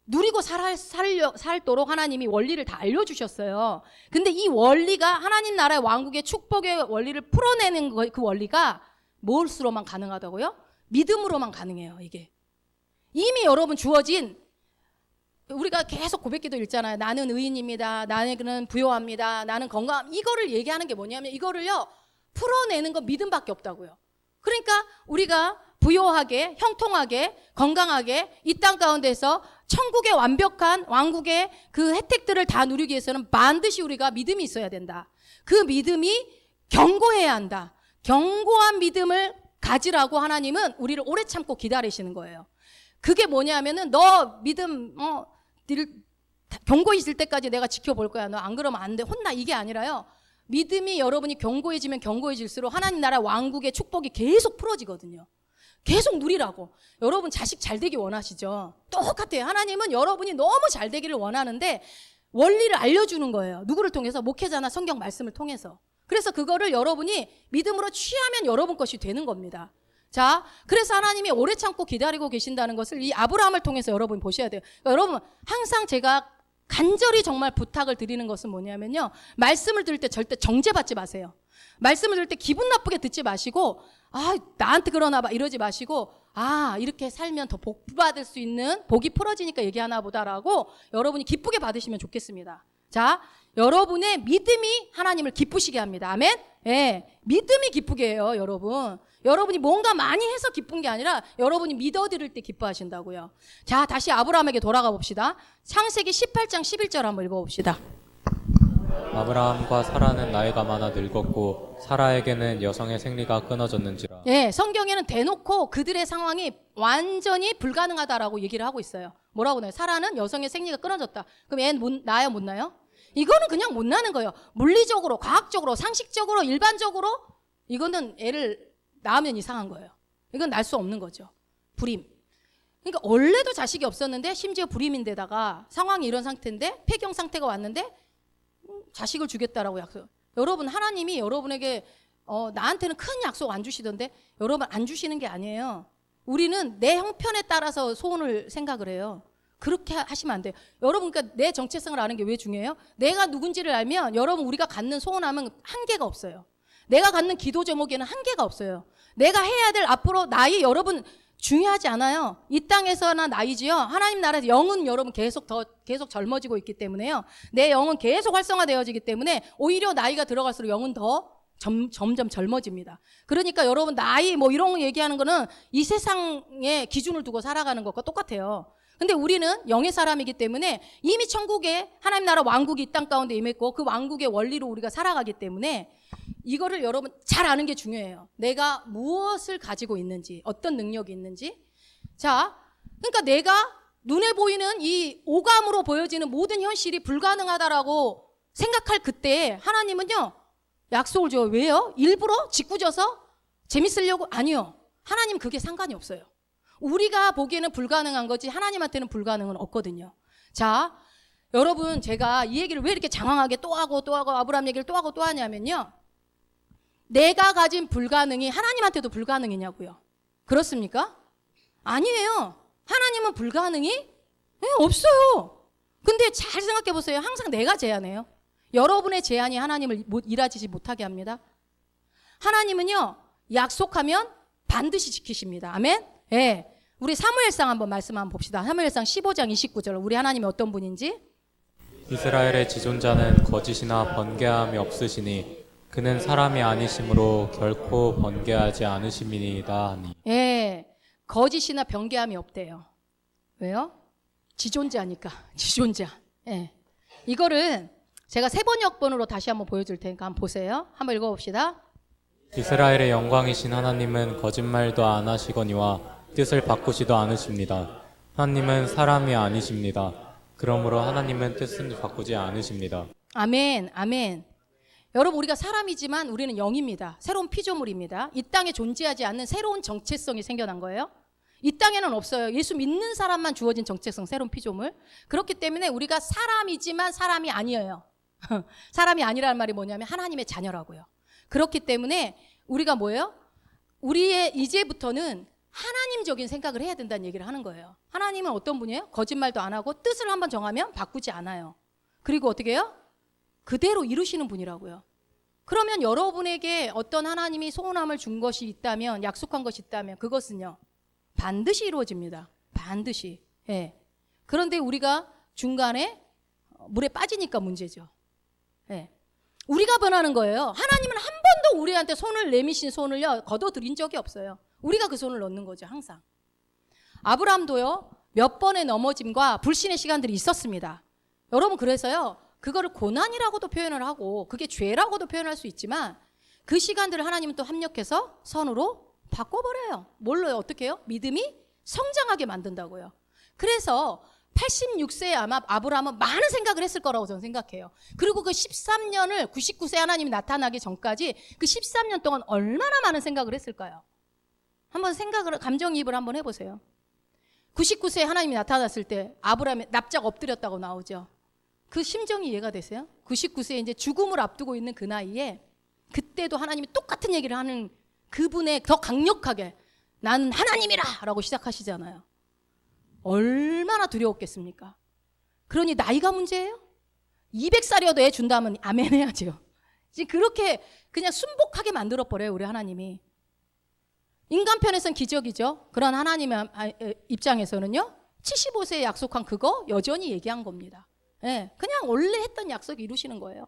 누리고 살도록 하나님이 원리를 다 알려주셨어요. 근데 이 원리가 하나님 나라의 왕국의 축복의 원리를 풀어내는 그 원리가 뭘수로만 가능하다고요? 믿음으로만 가능해요. 이게 이미 여러분 주어진 우리가 계속 고백기도 읽잖아요. 나는 의인입니다. 나는 부요합니다. 나는 건강. 이거를 얘기하는 게 뭐냐면 이거를요 풀어내는 건 믿음밖에 없다고요. 그러니까 우리가 부요하게 형통하게 건강하게 이 땅 가운데서 천국의 완벽한 왕국의 그 혜택들을 다 누리기 위해서는 반드시 우리가 믿음이 있어야 된다. 그 믿음이 견고해야 한다. 견고한 믿음을 가지라고 하나님은 우리를 오래 참고 기다리시는 거예요. 그게 뭐냐면은 너 믿음 견고히 있을 때까지 내가 지켜볼 거야. 너 안 그러면 안 돼. 혼나. 이게 아니라요. 믿음이 여러분이 견고해지면 견고해질수록 하나님 나라 왕국의 축복이 계속 풀어지거든요. 계속 누리라고. 여러분 자식 잘 되기 원하시죠? 똑같아요. 하나님은 여러분이 너무 잘 되기를 원하는데 원리를 알려주는 거예요. 누구를 통해서? 목회자나 성경 말씀을 통해서. 그래서 그거를 여러분이 믿음으로 취하면 여러분 것이 되는 겁니다. 자, 그래서 하나님이 오래 참고 기다리고 계신다는 것을 이 아브라함을 통해서 여러분 보셔야 돼요. 그러니까 여러분 항상 제가 간절히 정말 부탁을 드리는 것은 뭐냐면요. 말씀을 들을 때 절대 정죄받지 마세요. 말씀을 들을 때 기분 나쁘게 듣지 마시고 나한테 그러나 봐 이러지 마시고 이렇게 살면 더 복 받을 수 있는 복이 풀어지니까 얘기하나 보다라고 여러분이 기쁘게 받으시면 좋겠습니다. 자, 여러분의 믿음이 하나님을 기쁘시게 합니다. 아멘? 예, 믿음이 기쁘게 해요, 여러분. 여러분이 뭔가 많이 해서 기쁜 게 아니라 여러분이 믿어드릴 때 기뻐하신다고요. 자, 다시 아브라함에게 돌아가 봅시다. 창세기 18장 11절 한번 읽어봅시다. 아브라함과 사라는 나이가 많아 늙었고 사라에게는 여성의 생리가 끊어졌는지라. 예, 성경에는 대놓고 그들의 상황이 완전히 불가능하다라고 얘기를 하고 있어요. 뭐라고 나요? 사라는 여성의 생리가 끊어졌다. 그럼 애는 나요, 못 나요? 이거는 그냥 못 나는 거예요. 물리적으로, 과학적으로, 상식적으로, 일반적으로 이거는 애를 낳으면 이상한 거예요. 이건 날 수 없는 거죠. 불임. 그러니까 원래도 자식이 없었는데 심지어 불임인데다가 상황이 이런 상태인데 폐경 상태가 왔는데 자식을 주겠다라고 약속. 여러분, 하나님이 여러분에게 나한테는 큰 약속 안 주시던데 여러분 안 주시는 게 아니에요. 우리는 내 형편에 따라서 소원을 생각을 해요. 그렇게 하시면 안 돼요. 여러분, 그러니까 내 정체성을 아는 게 왜 중요해요? 내가 누군지를 알면 여러분 우리가 갖는 소원함은 한계가 없어요. 내가 갖는 기도 제목에는 한계가 없어요. 내가 해야 될 앞으로 나이 여러분 중요하지 않아요. 이 땅에서나 나이지요. 하나님 나라에서 영은 여러분 계속 젊어지고 있기 때문에요. 내 영은 계속 활성화되어지기 때문에 오히려 나이가 들어갈수록 영은 더 점점 젊어집니다. 그러니까 여러분 나이 뭐 이런 거 얘기하는 거는 이 세상의 기준을 두고 살아가는 것과 똑같아요. 근데 우리는 영의 사람이기 때문에 이미 천국에 하나님 나라 왕국이 이 땅 가운데 임했고 그 왕국의 원리로 우리가 살아가기 때문에 이거를 여러분 잘 아는 게 중요해요. 내가 무엇을 가지고 있는지, 어떤 능력이 있는지. 자, 그러니까 내가 눈에 보이는 이 오감으로 보여지는 모든 현실이 불가능하다라고 생각할 그때 하나님은요, 약속을 줘요. 왜요? 일부러 짓궂어서 재밌으려고? 아니요. 하나님 그게 상관이 없어요. 우리가 보기에는 불가능한 거지 하나님한테는 불가능은 없거든요. 자, 여러분 제가 이 얘기를 왜 이렇게 장황하게 또 하고 아브라함 얘기를 또 하고 또 하냐면요. 내가 가진 불가능이 하나님한테도 불가능이냐고요. 그렇습니까? 아니에요. 하나님은 불가능이 없어요. 근데 잘 생각해 보세요. 항상 내가 제한해요. 여러분의 제한이 하나님을 일하지 못하게 합니다. 하나님은요, 약속하면 반드시 지키십니다. 아멘? 예. 우리 사무엘상 한번 말씀 한번 봅시다. 사무엘상 15장 29절. 우리 하나님이 어떤 분인지. 이스라엘의 지존자는 거짓이나 번개함이 없으시니 그는 사람이 아니심으로 결코 번개하지 않으심이니이다 하니. 예. 거짓이나 변개함이 없대요. 왜요? 지존자니까. 지존자. 예. 이거를 제가 세번역번으로 다시 한번 보여줄 테니까 한번 보세요. 한번 읽어봅시다. 이스라엘의 영광이신 하나님은 거짓말도 안 하시거니와 뜻을 바꾸지도 않으십니다. 하나님은 사람이 아니십니다. 그러므로 하나님은 뜻을 바꾸지 않으십니다. 아멘, 아멘. 여러분, 우리가 사람이지만 우리는 영입니다. 새로운 피조물입니다. 이 땅에 존재하지 않는 새로운 정체성이 생겨난 거예요. 이 땅에는 없어요. 예수 믿는 사람만 주어진 정체성, 새로운 피조물. 그렇기 때문에 우리가 사람이지만 사람이 아니에요. 사람이 아니라는 말이 뭐냐면 하나님의 자녀라고요. 그렇기 때문에 우리가 뭐예요? 우리의 이제부터는 하나님적인 생각을 해야 된다는 얘기를 하는 거예요. 하나님은 어떤 분이에요? 거짓말도 안 하고 뜻을 한번 정하면 바꾸지 않아요. 그리고 어떻게 해요? 그대로 이루시는 분이라고요. 그러면 여러분에게 어떤 하나님이 소원함을 준 것이 있다면, 약속한 것이 있다면 그것은요, 반드시 이루어집니다. 반드시. 예. 그런데 우리가 중간에 물에 빠지니까 문제죠. 예. 우리가 변하는 거예요. 하나님은 한 번도 우리한테 손을 내미신 손을요 걷어들인 적이 없어요. 우리가 그 손을 넣는 거죠, 항상. 아브라함도요 몇 번의 넘어짐과 불신의 시간들이 있었습니다. 여러분, 그래서요 그거를 고난이라고도 표현을 하고 그게 죄라고도 표현할 수 있지만 그 시간들을 하나님은 또 합력해서 선으로 바꿔버려요. 뭘로요? 어떻게 해요? 믿음이 성장하게 만든다고요. 그래서 86세에 아마 아브라함은 많은 생각을 했을 거라고 저는 생각해요. 그리고 그 13년을 99세 하나님이 나타나기 전까지 그 13년 동안 얼마나 많은 생각을 했을까요? 한번 생각을, 감정이입을 한번 해보세요. 99세에 하나님이 나타났을 때 아브라함이 납작 엎드렸다고 나오죠. 그 심정이 이해가 되세요? 99세에 이제 죽음을 앞두고 있는 그 나이에 그때도 하나님이 똑같은 얘기를 하는 그분의 더 강력하게 나는 하나님이라 라고 시작하시잖아요. 얼마나 두려웠겠습니까? 그러니 나이가 문제예요? 200살이어도 애 준다면 아멘 해야죠. 지금 그렇게 그냥 순복하게 만들어버려요, 우리 하나님이. 인간 편에서는 기적이죠. 그런 하나님의 입장에서는요, 75세에 약속한 그거 여전히 얘기한 겁니다. 예, 그냥 원래 했던 약속 이루시는 거예요.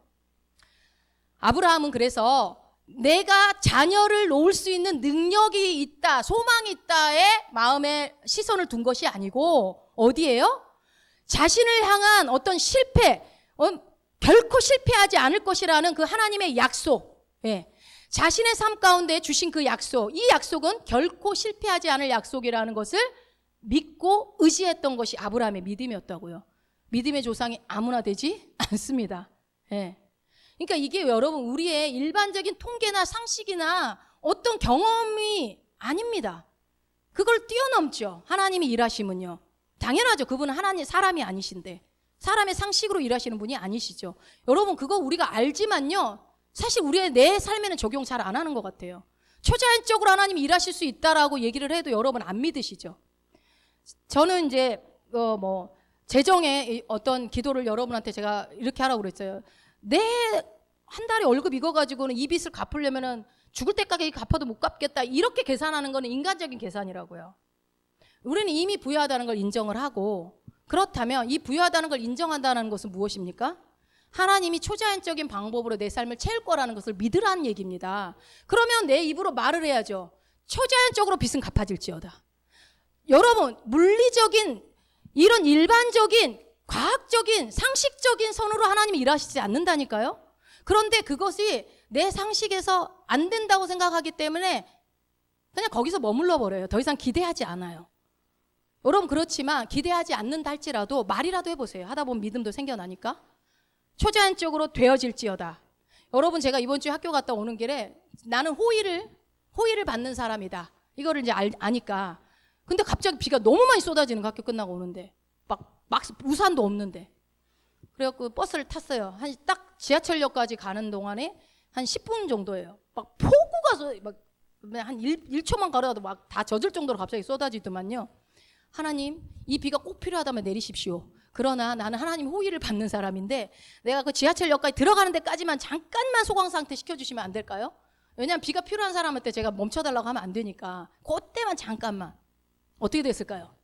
아브라함은 그래서 내가 자녀를 놓을 수 있는 능력이 있다, 소망이 있다에 마음에 시선을 둔 것이 아니고 어디예요? 자신을 향한 어떤 실패, 결코 실패하지 않을 것이라는 그 하나님의 약속, 예. 자신의 삶 가운데 주신 그 약속, 이 약속은 결코 실패하지 않을 약속이라는 것을 믿고 의지했던 것이 아브라함의 믿음이었다고요. 믿음의 조상이 아무나 되지 않습니다. 예. 그러니까 이게 여러분 우리의 일반적인 통계나 상식이나 어떤 경험이 아닙니다. 그걸 뛰어넘죠. 하나님이 일하시면요. 당연하죠. 그분은 하나님 사람이 아니신데 사람의 상식으로 일하시는 분이 아니시죠. 여러분 그거 우리가 알지만요. 사실 우리의 내 삶에는 적용 잘 안 하는 것 같아요. 초자연적으로 하나님이 일하실 수 있다라고 얘기를 해도 여러분 안 믿으시죠. 저는 이제 재정의 어떤 기도를 여러분한테 제가 이렇게 하라고 그랬어요. 내 한 달에 월급 이거 가지고는 이 빚을 갚으려면은 죽을 때까지 갚아도 못 갚겠다. 이렇게 계산하는 거는 인간적인 계산이라고요. 우리는 이미 부유하다는 걸 인정을 하고, 그렇다면 이 부유하다는 걸 인정한다는 것은 무엇입니까? 하나님이 초자연적인 방법으로 내 삶을 채울 거라는 것을 믿으라는 얘기입니다. 그러면 내 입으로 말을 해야죠. 초자연적으로 빚은 갚아질지어다. 여러분, 물리적인 이런 일반적인 과학적인 상식적인 선으로 하나님이 일하시지 않는다니까요. 그런데 그것이 내 상식에서 안 된다고 생각하기 때문에 그냥 거기서 머물러 버려요. 더 이상 기대하지 않아요. 여러분 그렇지만 기대하지 않는다 할지라도 말이라도 해보세요. 하다 보면 믿음도 생겨나니까. 초자연적으로 되어질지어다. 여러분 제가 이번 주에 학교 갔다 오는 길에 나는 호의를 받는 사람이다. 이거를 이제 아니까. 근데 갑자기 비가 너무 많이 쏟아지는 거 학교 끝나고 오는데. 막 우산도 없는데. 그래갖고 버스를 탔어요. 딱 지하철역까지 가는 동안에 한 10분 정도예요. 막 폭우가 한 1초만 가려도 막 다 젖을 정도로 갑자기 쏟아지더만요. 하나님, 이 비가 꼭 필요하다면 내리십시오. 그러나 나는 하나님 호의를 받는 사람인데 내가 그 지하철역까지 들어가는 데까지만 잠깐만 소강 상태 시켜주시면 안 될까요? 왜냐하면 비가 필요한 사람한테 제가 멈춰달라고 하면 안 되니까 그때만 잠깐만. 어떻게 됐을까요?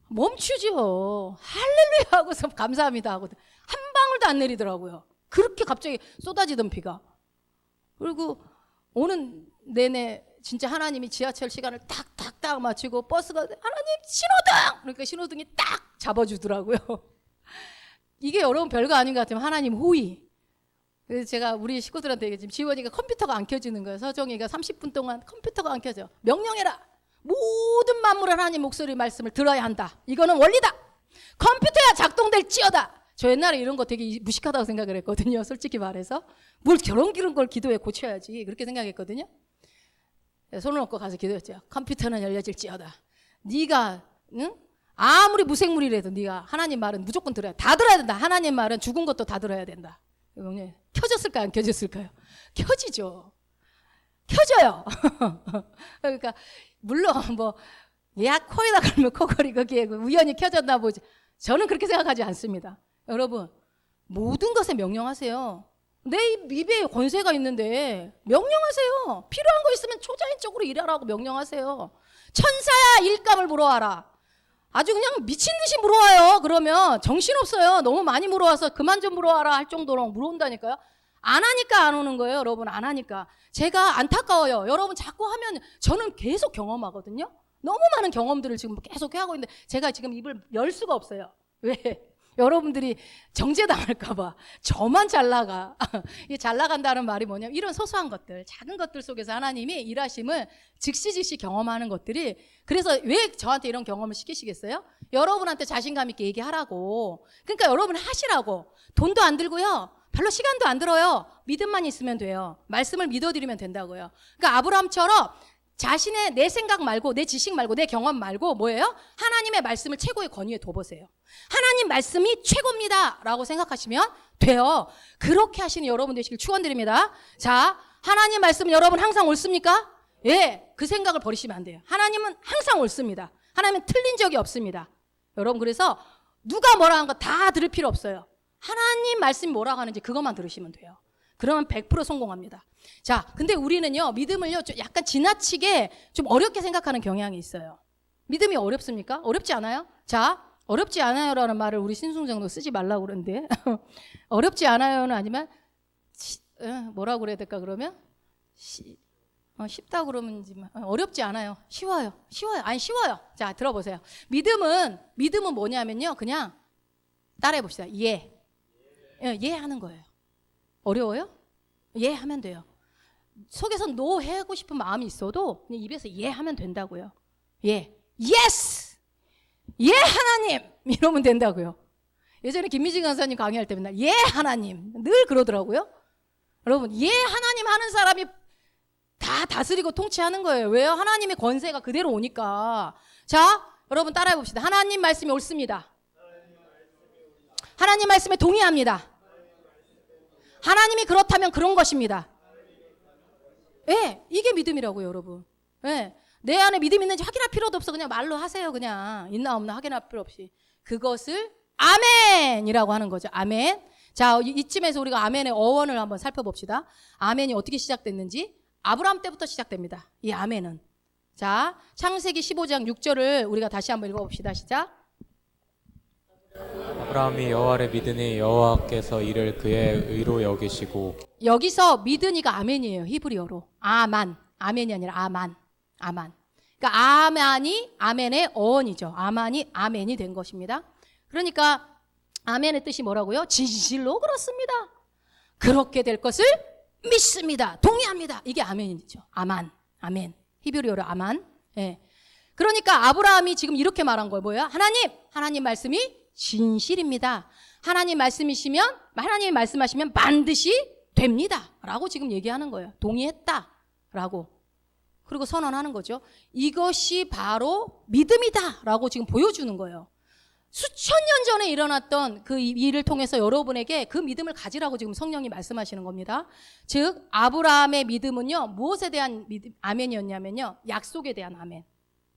멈추죠. 할렐루야 하고서 감사합니다 하고 한 방울도 안 내리더라고요. 그렇게 갑자기 쏟아지던 비가. 그리고 오는 내내 진짜 하나님이 지하철 시간을 딱 맞추고 버스가 하나님 신호등! 그러니까 신호등이 딱 잡아주더라고요. 이게 여러분 별거 아닌 것 같으면 하나님 호의. 그래서 제가 우리 식구들한테 지금 지원이가 컴퓨터가 안 켜지는 거예요. 서정이가 30분 동안 컴퓨터가 안 켜져. 명령해라. 모든 만물 하나님 목소리 말씀을 들어야 한다. 이거는 원리다. 컴퓨터야 작동될지어다. 저 옛날에 이런 거 되게 무식하다고 생각을 했거든요. 솔직히 말해서. 뭘 저런 걸 기도에 고쳐야지. 그렇게 생각했거든요. 손을 얹고 가서 기도했죠. 컴퓨터는 열려질지어다. 네가 응? 아무리 무생물이라도 네가 하나님 말은 무조건 들어야 다 들어야 된다. 하나님 말은 죽은 것도 다 들어야 된다. 켜졌을까요? 안 켜졌을까요? 켜지죠. 켜져요. 그러니까 물론 코에다 걸면 코걸이 거기에 우연히 켜졌나 보지. 저는 그렇게 생각하지 않습니다. 여러분 모든 것에 명령하세요. 내 입에 권세가 있는데 명령하세요. 필요한 거 있으면 초자연적으로 일하라고 명령하세요. 천사야 일감을 물어와라. 아주 그냥 미친 듯이 물어와요. 그러면 정신없어요. 너무 많이 물어와서 그만 좀 물어와라 할 정도로 물어온다니까요. 안 하니까 안 오는 거예요. 여러분 안 하니까. 제가 안타까워요. 여러분 자꾸 하면 저는 계속 경험하거든요. 너무 많은 경험들을 지금 계속 하고 있는데 제가 지금 입을 열 수가 없어요. 왜? 여러분들이 정죄당할까 봐. 저만 잘 나가. 이 잘 나간다는 말이 뭐냐면 이런 소소한 것들, 작은 것들 속에서 하나님이 일하심을 즉시 경험하는 것들이. 그래서 왜 저한테 이런 경험을 시키시겠어요? 여러분한테 자신감 있게 얘기하라고. 그러니까 여러분 하시라고. 돈도 안 들고요. 별로 시간도 안 들어요. 믿음만 있으면 돼요. 말씀을 믿어드리면 된다고요. 그러니까 아브라함처럼 자신의 내 생각 말고 내 지식 말고 내 경험 말고 뭐예요? 하나님의 말씀을 최고의 권위에 둬보세요. 하나님 말씀이 최고입니다 라고 생각하시면 돼요. 그렇게 하시는 여러분 되시길 축원드립니다. 자, 하나님 말씀 여러분 항상 옳습니까? 예, 그 생각을 버리시면 안 돼요. 하나님은 항상 옳습니다. 하나님은 틀린 적이 없습니다. 여러분 그래서 누가 뭐라 하는 거 다 들을 필요 없어요. 하나님 말씀이 뭐라고 하는지 그것만 들으시면 돼요. 그러면 100% 성공합니다. 자, 근데 우리는요, 믿음을요, 좀 약간 지나치게 좀 어렵게 생각하는 경향이 있어요. 믿음이 어렵습니까? 어렵지 않아요? 자, 어렵지 않아요라는 말을 우리 신순정도 쓰지 말라고 그러는데 어렵지 않아요는 아니면 뭐라고 그래야 될까 그러면? 쉽다고 그러면 어렵지 않아요. 쉬워요. 아니 쉬워요. 자, 들어보세요. 믿음은 뭐냐면요, 그냥 따라해 봅시다. 예하는 거예요. 어려워요? 예하면 돼요. 속에서 노 하고 싶은 마음이 있어도 그냥 입에서 예하면 된다고요. 예스! 예 하나님! 이러면 된다고요. 예전에 김미진 강사님 강의할 때 맨날 예 하나님 늘 그러더라고요. 여러분, 예 하나님 하는 사람이 다 다스리고 통치하는 거예요. 왜요? 하나님의 권세가 그대로 오니까. 자, 여러분 따라해 봅시다. 하나님 말씀이 옳습니다. 하나님 말씀에 동의합니다. 하나님이 그렇다면 그런 것입니다. 예, 이게 믿음이라고요, 여러분. 예, 내 안에 믿음 있는지 확인할 필요도 없어. 그냥 말로 하세요. 그냥 있나 없나 확인할 필요 없이. 그것을 아멘이라고 하는 거죠. 아멘. 자, 이쯤에서 우리가 아멘의 어원을 한번 살펴봅시다. 아멘이 어떻게 시작됐는지. 아브라함 때부터 시작됩니다. 이 아멘은. 자, 창세기 15장 6절을 우리가 다시 한번 읽어봅시다. 시작. 아브라함이 여호와를 믿으니 여호와께서 이를 그의 의로 여기시고. 여기서 믿으니가 아멘이에요. 히브리어로. 아멘이 아니라 아만. 그러니까 아멘의 어원이죠. 아멘이 된 것입니다. 그러니까 아멘의 뜻이 뭐라고요? 진실로 그렇습니다. 그렇게 될 것을 믿습니다. 동의합니다. 이게 아멘이죠. 아멘. 히브리어로 아만. 예. 그러니까 아브라함이 지금 이렇게 말한 거예요. 뭐예요? 하나님 말씀이 진실입니다. 하나님이 말씀하시면 반드시 됩니다. 라고 지금 얘기하는 거예요. 동의했다. 라고. 그리고 선언하는 거죠. 이것이 바로 믿음이다. 라고 지금 보여주는 거예요. 수천 년 전에 일어났던 그 일을 통해서 여러분에게 그 믿음을 가지라고 지금 성령이 말씀하시는 겁니다. 즉 아브라함의 믿음은요, 무엇에 대한 아멘이었냐면요, 약속에 대한 아멘.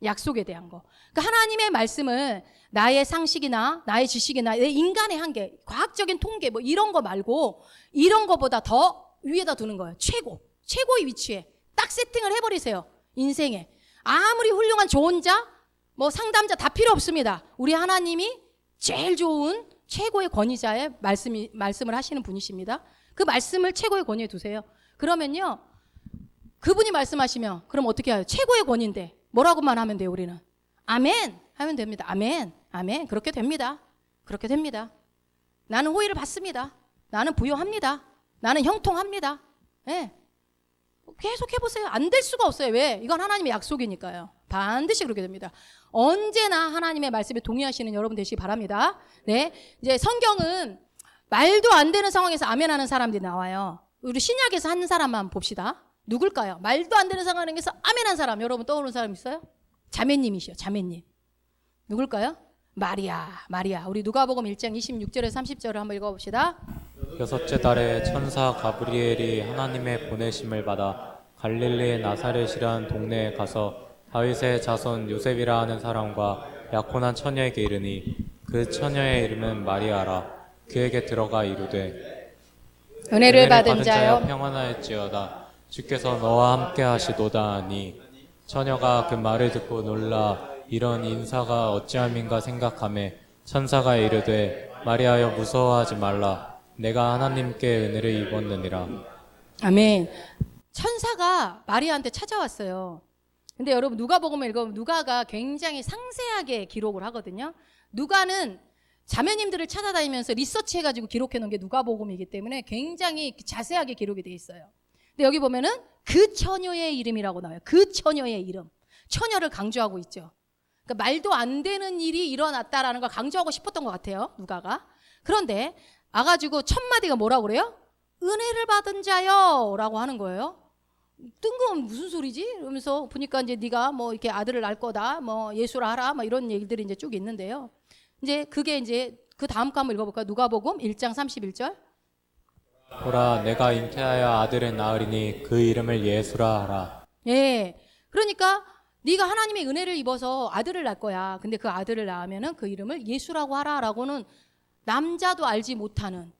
약속에 대한 거. 그러니까 하나님의 말씀을 나의 상식이나 나의 지식이나 내 인간의 한계, 과학적인 통계 뭐 이런 거 말고 이런 거보다 더 위에다 두는 거예요. 최고의 위치에 딱 세팅을 해버리세요. 인생에. 아무리 훌륭한 좋은 자, 뭐 상담자 다 필요 없습니다. 우리 하나님이 제일 좋은 최고의 권위자의 말씀을 하시는 분이십니다. 그 말씀을 최고의 권위에 두세요. 그러면요, 그분이 말씀하시면 그럼 어떻게 해요? 최고의 권위인데 뭐라고만 하면 돼요, 우리는? 아멘 하면 됩니다. 아멘. 그렇게 됩니다. 나는 호의를 받습니다. 나는 부여합니다. 나는 형통합니다. 예. 계속 해보세요. 안 될 수가 없어요. 왜? 이건 하나님의 약속이니까요. 반드시 그렇게 됩니다. 언제나 하나님의 말씀에 동의하시는 여러분 되시기 바랍니다. 네. 이제 성경은 말도 안 되는 상황에서 아멘하는 사람들이 나와요. 우리 신약에서 한 사람만 봅시다. 누굴까요? 말도 안 되는 상황에서 아멘한 사람, 여러분 떠오르는 사람 있어요? 자매님이시요. 자매님. 누굴까요? 마리아. 우리 누가복음 1장 26절에서 30절을 한번 읽어봅시다. 여섯째 달에 천사 가브리엘이 하나님의 보내심을 받아 갈릴리의 나사렛이라는 동네에 가서 다윗의 자손 요셉이라 하는 사람과 약혼한 처녀에게 이르니 그 처녀의 이름은 마리아라. 그에게 들어가 이르되 은혜를 받은 자여 평안하였지어다. 주께서 너와 함께 하시도다 하니 처녀가 그 말을 듣고 놀라 이런 인사가 어찌함인가 생각하매 천사가 이르되 마리아여 무서워하지 말라. 내가 하나님께 은혜를 입었느니라. 아멘. 천사가 마리아한테 찾아왔어요. 근데 여러분 누가복음을 읽어보면 누가가 굉장히 상세하게 기록을 하거든요. 누가는 자매님들을 찾아다니면서 리서치해가지고 기록해놓은 게 누가복음이기 때문에 굉장히 자세하게 기록이 돼 있어요. 근데 여기 보면은 그 처녀의 이름이라고 나와요. 그 처녀의 이름. 처녀를 강조하고 있죠. 그러니까 말도 안 되는 일이 일어났다라는 걸 강조하고 싶었던 것 같아요. 누가가. 그런데 와가지고 첫 마디가 뭐라고 그래요? 은혜를 받은 자요 라고 하는 거예요. 뜬금없는 무슨 소리지? 이러면서 보니까 이제 네가 뭐 이렇게 아들을 낳을 거다, 뭐 예수라 하라, 뭐 이런 얘기들이 이제 쭉 있는데요. 이제 그게 이제 그 다음 거 한번 읽어볼까요? 누가복음 1장 31절. 보라, 내가 잉태하여 아들을 낳으리니 그 이름을 예수라 하라. 예. 그러니까 네가 하나님의 은혜를 입어서 아들을 낳을 거야. 근데 그 아들을 낳으면은 그 이름을 예수라고 하라라고는 남자도 알지 못하는,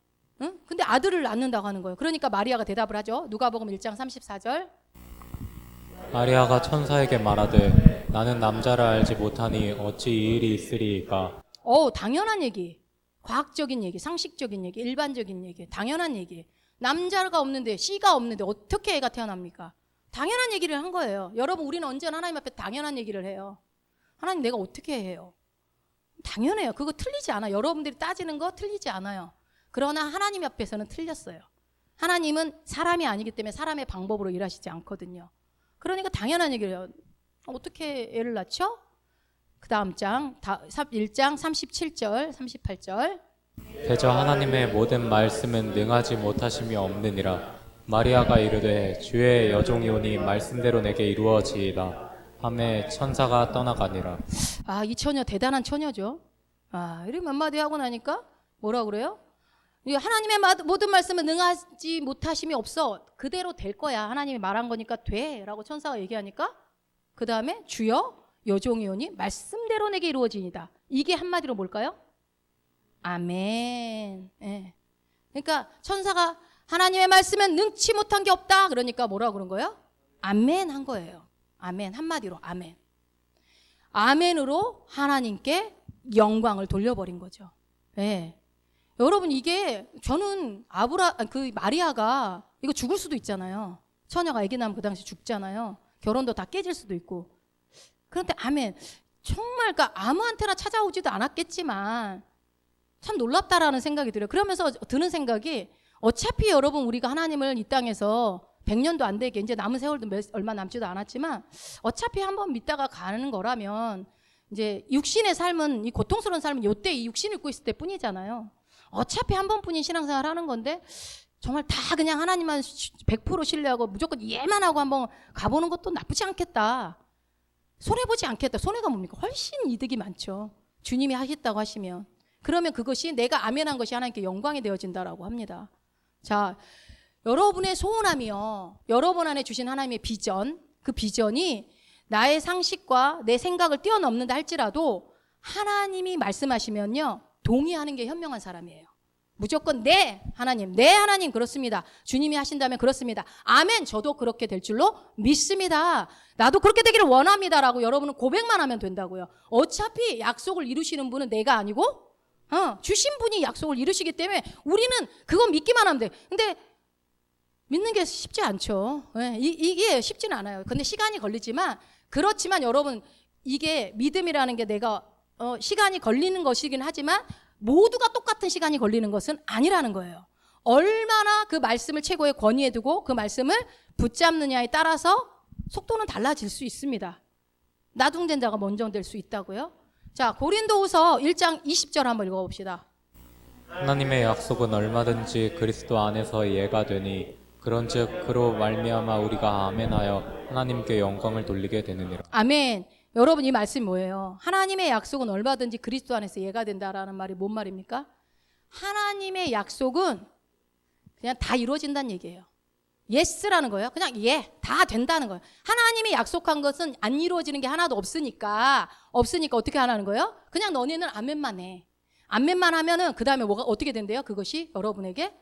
응? 근데 아들을 낳는다고 하는 거예요. 그러니까 마리아가 대답을 하죠. 누가복음 1장 34절. 마리아가 천사에게 말하되 나는 남자를 알지 못하니 어찌 이 일이 있으리이까. 당연한 얘기. 과학적인 얘기, 상식적인 얘기, 일반적인 얘기, 당연한 얘기. 남자가 없는데, 씨가 없는데 어떻게 애가 태어납니까? 당연한 얘기를 한 거예요. 여러분, 우리는 언제나 하나님 앞에 당연한 얘기를 해요. 하나님, 내가 어떻게 해요? 당연해요. 그거 틀리지 않아요. 여러분들이 따지는 거 틀리지 않아요. 그러나 하나님 앞에서는 틀렸어요. 하나님은 사람이 아니기 때문에 사람의 방법으로 일하시지 않거든요. 그러니까 당연한 얘기를 해요. 어떻게 애를 낳죠? 그 다음 장 1장 37절 38절. 대저 하나님의 모든 말씀은 능하지 못하심이 없느니라. 마리아가 이르되 주의 여종이오니 말씀대로 내게 이루어지이다 하매 천사가 떠나가니라. 이 처녀 대단한 처녀죠. 이렇게 몇 마디 하고 나니까 뭐라 그래요? 하나님의 모든 말씀은 능하지 못하심이 없어. 그대로 될 거야. 하나님이 말한 거니까 돼 라고 천사가 얘기하니까 그 다음에 주여 여종이오니 말씀대로 내게 이루어지이다. 이게 한마디로 뭘까요? 아멘. 예. 그러니까 천사가 하나님의 말씀은 능치 못한 게 없다. 그러니까 뭐라 그런 거예요? 아멘 한 거예요. 아멘. 한마디로 아멘. 아멘으로 하나님께 영광을 돌려버린 거죠. 예. 여러분, 이게 저는 마리아가 이거 죽을 수도 있잖아요. 처녀가 아기 낳으면 그 당시 죽잖아요. 결혼도 다 깨질 수도 있고. 그런데 아멘. 정말 아무한테나 찾아오지도 않았겠지만 참 놀랍다라는 생각이 들어요. 그러면서 드는 생각이 어차피 여러분 우리가 하나님을 이 땅에서 100년도 안 되게 이제 남은 세월도 얼마 남지도 않았지만 어차피 한번 믿다가 가는 거라면 이제 육신의 삶은 이 고통스러운 삶은 요때 이 육신을 입고 있을 때뿐이잖아요. 어차피 한 번뿐인 신앙생활 하는 건데 정말 다 그냥 하나님만 100% 신뢰하고 무조건 이해만 하고 한번 가보는 것도 나쁘지 않겠다. 손해보지 않겠다. 손해가 뭡니까? 훨씬 이득이 많죠. 주님이 하셨다고 하시면. 그러면 그것이 내가 아멘한 것이 하나님께 영광이 되어진다라고 합니다. 자, 여러분의 소원함이요. 여러분 안에 주신 하나님의 비전, 그 비전이 나의 상식과 내 생각을 뛰어넘는다 할지라도 하나님이 말씀하시면요. 동의하는 게 현명한 사람이에요. 무조건 네 하나님 그렇습니다. 주님이 하신다면 그렇습니다. 아멘 저도 그렇게 될 줄로 믿습니다. 나도 그렇게 되기를 원합니다라고 여러분은 고백만 하면 된다고요. 어차피 약속을 이루시는 분은 내가 아니고 주신 분이 약속을 이루시기 때문에 우리는 그거 믿기만 하면 돼. 근데 믿는 게 쉽지 않죠. 네, 이게 쉽지는 않아요. 근데 시간이 걸리지만 그렇지만 여러분 이게 믿음이라는 게 내가 시간이 걸리는 것이긴 하지만 모두가 똑같은 시간이 걸리는 것은 아니라는 거예요. 얼마나 그 말씀을 최고의 권위에 두고 그 말씀을 붙잡느냐에 따라서 속도는 달라질 수 있습니다. 나중된 자가 먼저 될 수 있다고요. 자, 고린도후서 1장 20절 한번 읽어봅시다. 하나님의 약속은 얼마든지 그리스도 안에서 예가 되니 그런즉 그로 말미암아 우리가 아멘하여 하나님께 영광을 돌리게 되느니라. 아멘. 여러분 이 말씀이 뭐예요? 하나님의 약속은 얼마든지 그리스도 안에서 예가 된다라는 말이 뭔 말입니까? 하나님의 약속은 그냥 다 이루어진다는 얘기예요. 예스라는 거예요. 그냥 다 된다는 거예요. 하나님이 약속한 것은 안 이루어지는 게 하나도 없으니까 어떻게 하라는 거예요? 그냥 너네는 아멘만 해. 아멘만 하면은 그 다음에 뭐가 어떻게 된대요? 그것이 여러분에게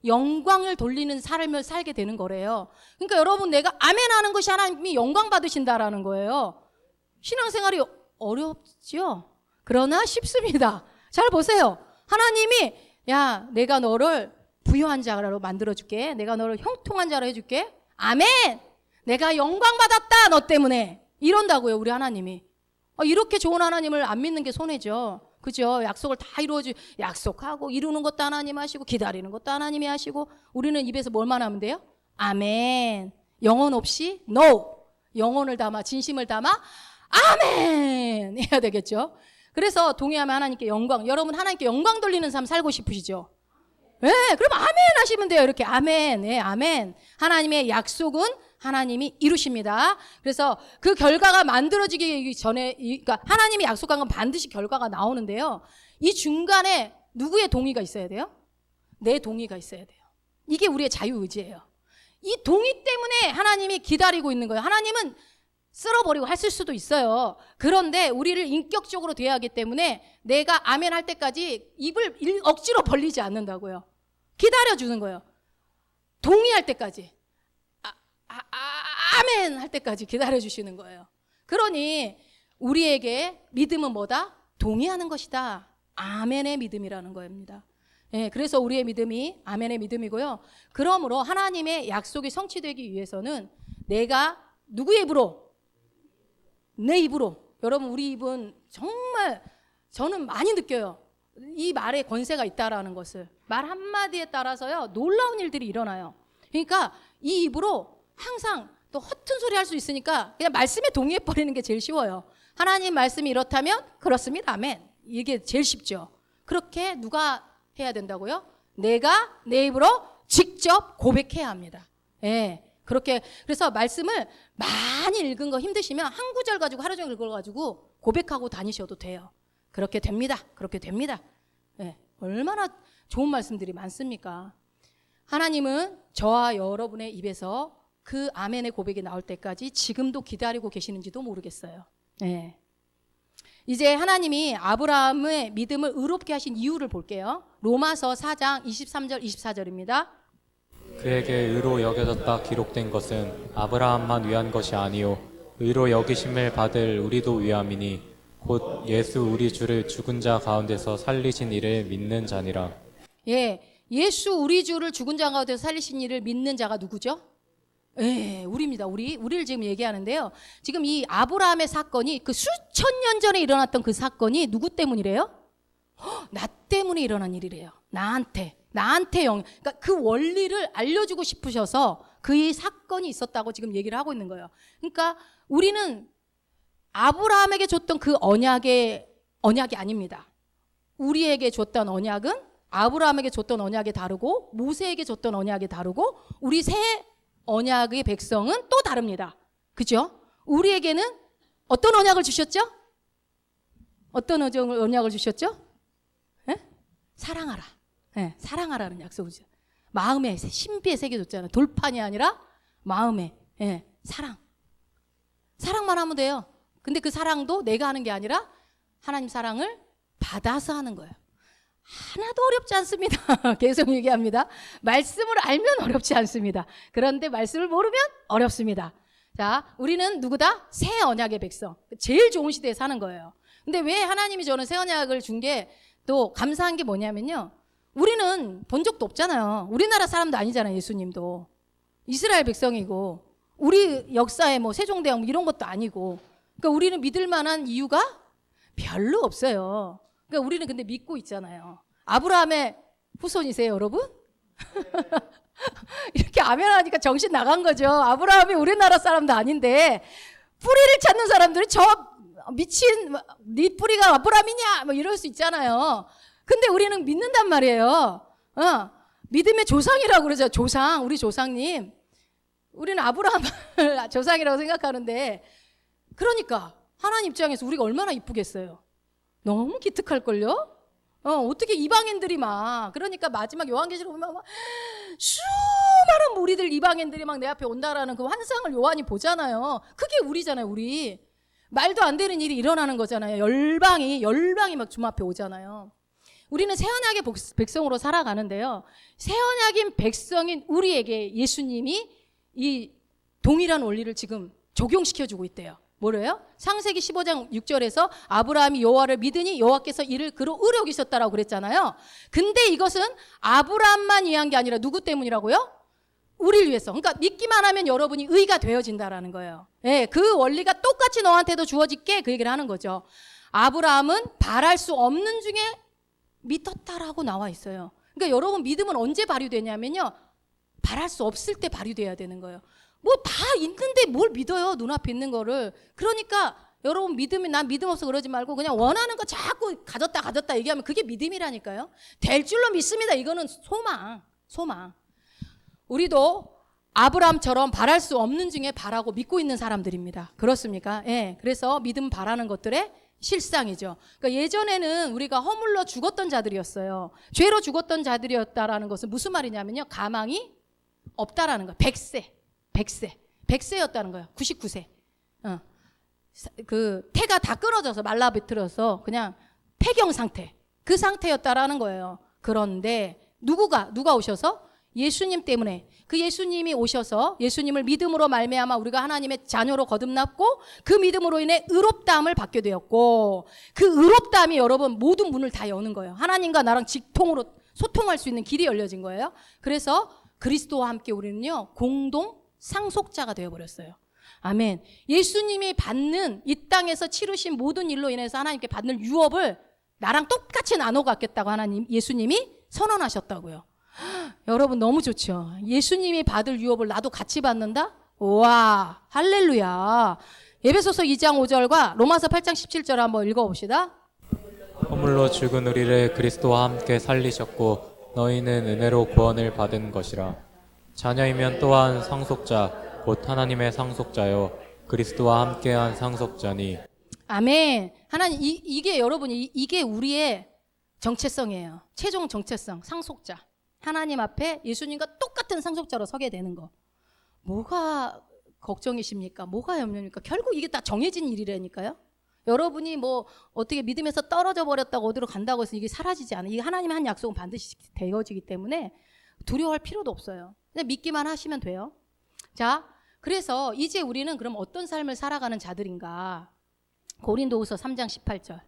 영광을 돌리는 삶을 살게 되는 거래요. 그러니까 여러분 내가 아멘하는 것이 하나님이 영광 받으신다라는 거예요. 신앙생활이 어렵죠? 그러나 쉽습니다. 잘 보세요. 하나님이 야 내가 너를 부유한 자로 만들어줄게. 내가 너를 형통한 자로 해줄게. 아멘. 내가 영광 받았다 너 때문에 이런다고요 우리 하나님이. 이렇게 좋은 하나님을 안 믿는 게 손해죠. 그죠? 약속을 다 약속하고 이루는 것도 하나님 하시고 기다리는 것도 하나님이 하시고 우리는 입에서 뭘만 하면 돼요? 아멘. 영혼 없이 no. 영혼을 담아 진심을 담아 아멘 해야 되겠죠. 그래서 동의하면 하나님께 영광. 여러분 하나님께 영광 돌리는 삶 살고 싶으시죠? 네, 그럼 아멘 하시면 돼요. 이렇게 아멘. 네, 아멘. 하나님의 약속은 하나님이 이루십니다. 그래서 그 결과가 만들어지기 전에 그러니까 하나님이 약속한 건 반드시 결과가 나오는데요. 이 중간에 누구의 동의가 있어야 돼요? 내 동의가 있어야 돼요. 이게 우리의 자유의지예요. 이 동의 때문에 하나님이 기다리고 있는 거예요. 하나님은 쓸어버리고 했을 수도 있어요. 그런데 우리를 인격적으로 대하기 때문에 내가 아멘 할 때까지 입을 억지로 벌리지 않는다고요. 기다려주는 거예요. 동의할 때까지. 아멘 할 때까지 기다려주시는 거예요. 그러니 우리에게 믿음은 뭐다? 동의하는 것이다. 아멘의 믿음이라는 겁니다. 예, 그래서 우리의 믿음이 아멘의 믿음이고요. 그러므로 하나님의 약속이 성취되기 위해서는 내가 누구의 입으로? 내 입으로. 여러분 우리 입은 정말 저는 많이 느껴요. 이 말에 권세가 있다라는 것을. 말 한마디에 따라서요 놀라운 일들이 일어나요. 그러니까 이 입으로 항상 또 허튼 소리 할 수 있으니까 그냥 말씀에 동의해버리는 게 제일 쉬워요. 하나님 말씀이 이렇다면 그렇습니다. 아멘. 이게 제일 쉽죠. 그렇게 누가 해야 된다고요? 내가 내 입으로 직접 고백해야 합니다. 예. 그렇게 그래서 말씀을 많이 읽은 거 힘드시면 한 구절 가지고 하루 종일 읽어가지고 고백하고 다니셔도 돼요. 그렇게 됩니다. 그렇게 됩니다. 예. 얼마나 좋은 말씀들이 많습니까? 하나님은 저와 여러분의 입에서 그 아멘의 고백이 나올 때까지 지금도 기다리고 계시는지도 모르겠어요. 예. 이제 하나님이 아브라함의 믿음을 의롭게 하신 이유를 볼게요. 로마서 4장 23절 24절입니다. 그에게 의로 여겨졌다 기록된 것은 아브라함만 위한 것이 아니요 의로 여기심을 받을 우리도 위함이니 곧 예수 우리 주를 죽은 자 가운데서 살리신 이를 믿는 자니라. 예, 예수 우리 주를 죽은 자 가운데서 살리신 이를 믿는 자가 누구죠? 예, 우리입니다. 우리를 지금 얘기하는데요. 지금 이 아브라함의 사건이 그 수천 년 전에 일어났던 그 사건이 누구 때문이래요? 나 때문에 일어난 일이래요. 나한테 그러니까 그 원리를 알려주고 싶으셔서 그 이 사건이 있었다고 지금 얘기를 하고 있는 거예요. 그러니까 우리는 아브라함에게 줬던 그 언약이 아닙니다. 우리에게 줬던 언약은 아브라함에게 줬던 언약이 다르고 모세에게 줬던 언약이 다르고 우리 새 언약의 백성은 또 다릅니다. 그죠? 우리에게는 어떤 언약을 주셨죠? 어떤 언약을 주셨죠? 예? 사랑하라. 예, 사랑하라는 약속을 주죠. 마음에 신비에 새겨줬잖아요. 돌판이 아니라 마음에. 예, 사랑만 하면 돼요. 근데 그 사랑도 내가 하는 게 아니라 하나님 사랑을 받아서 하는 거예요. 하나도 어렵지 않습니다. 계속 얘기합니다. 말씀을 알면 어렵지 않습니다. 그런데 말씀을 모르면 어렵습니다. 자, 우리는 누구다? 새 언약의 백성. 제일 좋은 시대에 사는 거예요. 근데 왜 하나님이 저는 새 언약을 준 게 또 감사한 게 뭐냐면요. 우리는 본 적도 없잖아요. 우리나라 사람도 아니잖아요. 예수님도. 이스라엘 백성이고 우리 역사에 뭐 세종대왕 이런 것도 아니고 그러니까 우리는 믿을 만한 이유가 별로 없어요. 그러니까 우리는 근데 믿고 있잖아요. 아브라함의 후손이세요, 여러분? 이렇게 아멘하니까 정신 나간 거죠. 아브라함이 우리나라 사람도 아닌데 뿌리를 찾는 사람들이 저 미친 네 뿌리가 아브라함이냐 뭐 이럴 수 있잖아요. 근데 우리는 믿는단 말이에요. 믿음의 조상이라고 그러죠. 조상, 우리 조상님. 우리는 아브라함을 조상이라고 생각하는데 그러니까 하나님 입장에서 우리가 얼마나 이쁘겠어요. 너무 기특할걸요? 어떻게 이방인들이 막 그러니까 마지막 요한계시록 보면 막 수많은 무리들 이방인들이 막 내 앞에 온다라는 그 환상을 요한이 보잖아요. 그게 우리잖아요. 우리 말도 안 되는 일이 일어나는 거잖아요. 열방이 막 주 앞에 오잖아요. 우리는 새 언약의 백성으로 살아가는데요. 새 언약인 백성인 우리에게 예수님이 이 동일한 원리를 지금 적용시켜주고 있대요. 뭐래요? 창세기 15장 6절에서 아브라함이 여호와를 믿으니 여호와께서 이를 그로 의로 여기셨다라고 그랬잖아요. 근데 이것은 아브라함만 위한 게 아니라 누구 때문이라고요? 우리를 위해서. 그러니까 믿기만 하면 여러분이 의가 되어진다라는 거예요. 예, 그 원리가 똑같이 너한테도 주어질게 그 얘기를 하는 거죠. 아브라함은 바랄 수 없는 중에 믿었다라고 나와 있어요. 그러니까 여러분 믿음은 언제 발휘되냐면요. 바랄 수 없을 때 발휘돼야 되는 거예요. 뭐 다 있는데 뭘 믿어요. 눈앞에 있는 거를. 그러니까 여러분 믿음이 난 믿음 없어 그러지 말고 그냥 원하는 거 자꾸 가졌다 얘기하면 그게 믿음이라니까요. 될 줄로 믿습니다. 이거는 소망. 우리도 아브라함처럼 바랄 수 없는 중에 바라고 믿고 있는 사람들입니다. 그렇습니까? 예. 그래서 믿음 바라는 것들의 실상이죠. 그러니까 예전에는 우리가 허물러 죽었던 자들이었어요. 죄로 죽었던 자들이었다라는 것은 무슨 말이냐면요. 가망이 없다라는 거예요. 100세였다는 거예요. 99세. 그 태가 다 끊어져서 말라비틀어서 그냥 폐경 상태, 그 상태였다라는 거예요. 그런데 누가 오셔서 예수님 때문에, 그 예수님이 오셔서 예수님을 믿음으로 말미암아 우리가 하나님의 자녀로 거듭났고, 그 믿음으로 인해 의롭다함을 받게 되었고, 그 의롭다함이 여러분 모든 문을 다 여는 거예요. 하나님과 나랑 직통으로 소통할 수 있는 길이 열려진 거예요. 그래서 그리스도와 함께 우리는요 공동 상속자가 되어버렸어요. 아멘. 예수님이 받는 이 땅에서 치르신 모든 일로 인해서 하나님께 받는 유업을 나랑 똑같이 나눠 갖겠다고 예수님이 선언하셨다고요. 여러분 너무 좋죠. 예수님이 받을 유업을 나도 같이 받는다? 와, 할렐루야. 에베소서 2장 5절과 로마서 8장 17절 한번 읽어봅시다. 허물로 죽은 우리를 그리스도와 함께 살리셨고 너희는 은혜로 구원을 받은 것이라. 자녀이면 또한 상속자 곧 하나님의 상속자요 그리스도와 함께한 상속자니. 아멘. 하나님 이게 여러분이 이게 우리의 정체성이에요. 최종 정체성, 상속자. 하나님 앞에 예수님과 똑같은 상속자로 서게 되는 거. 뭐가 걱정이십니까? 뭐가 염려입니까? 결국 이게 다 정해진 일이라니까요. 여러분이 뭐 어떻게 믿음에서 떨어져 버렸다고 어디로 간다고 해서 이게 사라지지 않아요. 이게 하나님의 한 약속은 반드시 되어지기 때문에 두려워할 필요도 없어요. 그냥 믿기만 하시면 돼요. 자, 그래서 이제 우리는 그럼 어떤 삶을 살아가는 자들인가? 고린도후서 3장 18절.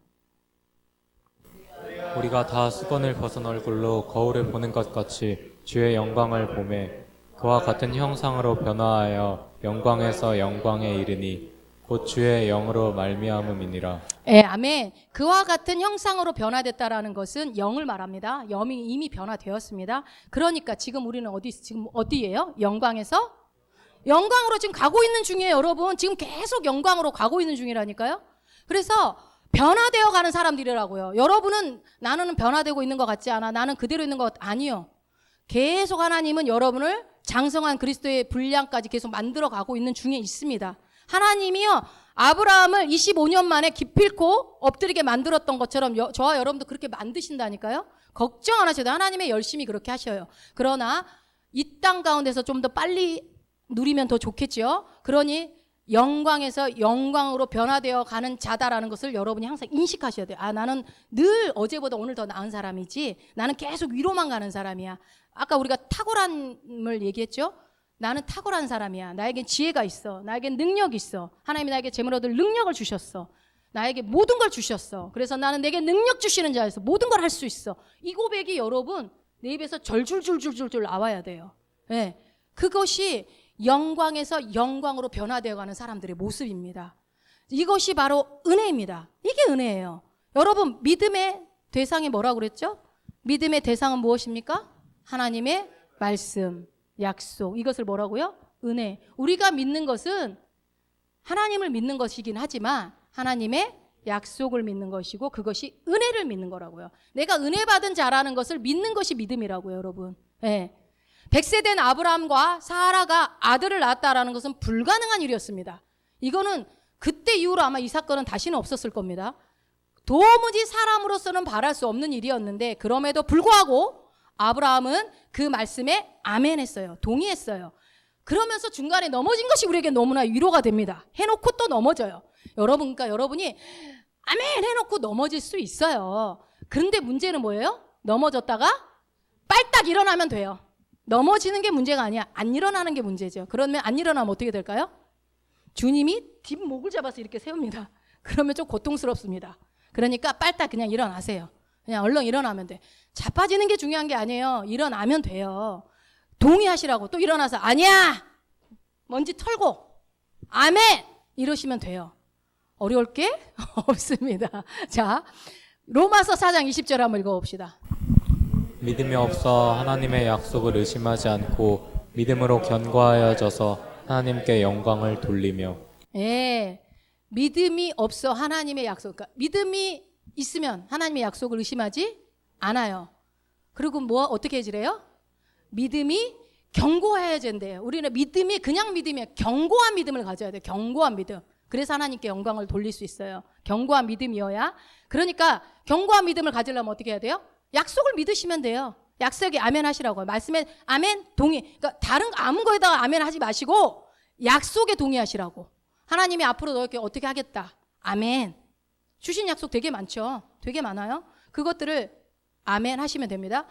우리가 다 수건을 벗은 얼굴로 거울을 보는 것 같이 주의 영광을 보매 그와 같은 형상으로 변화하여 영광에서 영광에 이르니 곧 주의 영으로 말미암음이니라. 예, 아멘. 그와 같은 형상으로 변화됐다라는 것은 영을 말합니다. 영이 이미 변화되었습니다. 그러니까 지금 우리는 지금 어디예요? 영광에서 영광으로 지금 가고 있는 중이에요, 여러분. 지금 계속 영광으로 가고 있는 중이라니까요. 그래서 변화되어 가는 사람들이라고요. 여러분은 나는 변화되고 있는 것 같지 않아. 나는 그대로 있는 것 아니요. 계속 하나님은 여러분을 장성한 그리스도의 분량까지 계속 만들어 가고 있는 중에 있습니다. 하나님이요 아브라함을 25년 만에 기필코 엎드리게 만들었던 것처럼 저와 여러분도 그렇게 만드신다니까요. 걱정 안 하셔도 돼요. 하나님의 열심히 그렇게 하셔요. 그러나 이 땅 가운데서 좀 더 빨리 누리면 더 좋겠죠. 그러니 영광에서 영광으로 변화되어 가는 자다라는 것을 여러분이 항상 인식하셔야 돼요. 아, 나는 늘 어제보다 오늘 더 나은 사람이지, 나는 계속 위로만 가는 사람이야. 아까 우리가 탁월함을 얘기했죠. 나는 탁월한 사람이야. 나에겐 지혜가 있어. 나에겐 능력이 있어. 하나님이 나에게 재물 얻을 능력을 주셨어. 나에게 모든 걸 주셨어. 그래서 나는 내게 능력 주시는 자에서 모든 걸 할 수 있어. 이 고백이 여러분 내 입에서 절줄줄줄줄줄 나와야 돼요. 네. 그것이 영광에서 영광으로 변화되어가는 사람들의 모습입니다. 이것이 바로 은혜입니다. 이게 은혜예요. 여러분 믿음의 대상이 뭐라고 그랬죠? 믿음의 대상은 무엇입니까? 하나님의 말씀, 약속. 이것을 뭐라고요? 은혜. 우리가 믿는 것은 하나님을 믿는 것이긴 하지만 하나님의 약속을 믿는 것이고 그것이 은혜를 믿는 거라고요. 내가 은혜 받은 자라는 것을 믿는 것이 믿음이라고요, 여러분. 네. 100세 된 아브라함과 사라가 아들을 낳았다라는 것은 불가능한 일이었습니다. 이거는 그때 이후로 아마 이 사건은 다시는 없었을 겁니다. 도무지 사람으로서는 바랄 수 없는 일이었는데 그럼에도 불구하고 아브라함은 그 말씀에 아멘 했어요. 동의했어요. 그러면서 중간에 넘어진 것이 우리에게 너무나 위로가 됩니다. 해놓고 또 넘어져요. 여러분, 그러니까 여러분이 아멘 해놓고 넘어질 수 있어요. 그런데 문제는 뭐예요? 넘어졌다가 빨딱 일어나면 돼요. 넘어지는 게 문제가 아니야. 안 일어나는 게 문제죠. 그러면 안 일어나면 어떻게 될까요? 주님이 뒷목을 잡아서 이렇게 세웁니다. 그러면 좀 고통스럽습니다. 그러니까 빨딱 그냥 일어나세요. 그냥 얼른 일어나면 돼. 자빠지는 게 중요한 게 아니에요. 일어나면 돼요. 동의하시라고 또 일어나서 아니야! 먼지 털고 아멘! 이러시면 돼요. 어려울 게 없습니다. 자, 로마서 4장 20절 한번 읽어봅시다. 믿음이 없어 하나님의 약속을 의심하지 않고 믿음으로 견고하여져서 하나님께 영광을 돌리며. 예, 믿음이 없어 하나님의 약속. 그러니까 믿음이 있으면 하나님의 약속을 의심하지 않아요. 그리고 뭐 어떻게 해지래요? 믿음이 견고해진대요. 우리는 믿음이 그냥 믿음이에요. 견고한 믿음을 가져야 돼요. 견고한 믿음. 그래서 하나님께 영광을 돌릴 수 있어요. 견고한 믿음이어야. 그러니까 견고한 믿음을 가지려면 어떻게 해야 돼요? 약속을 믿으시면 돼요. 약속에 아멘 하시라고요. 말씀에 아멘 동의. 그러니까 다른 아무 거에다가 아멘 하지 마시고 약속에 동의하시라고. 하나님이 앞으로 너에게 어떻게 하겠다. 아멘. 주신 약속 되게 많죠. 되게 많아요. 그것들을 아멘 하시면 됩니다.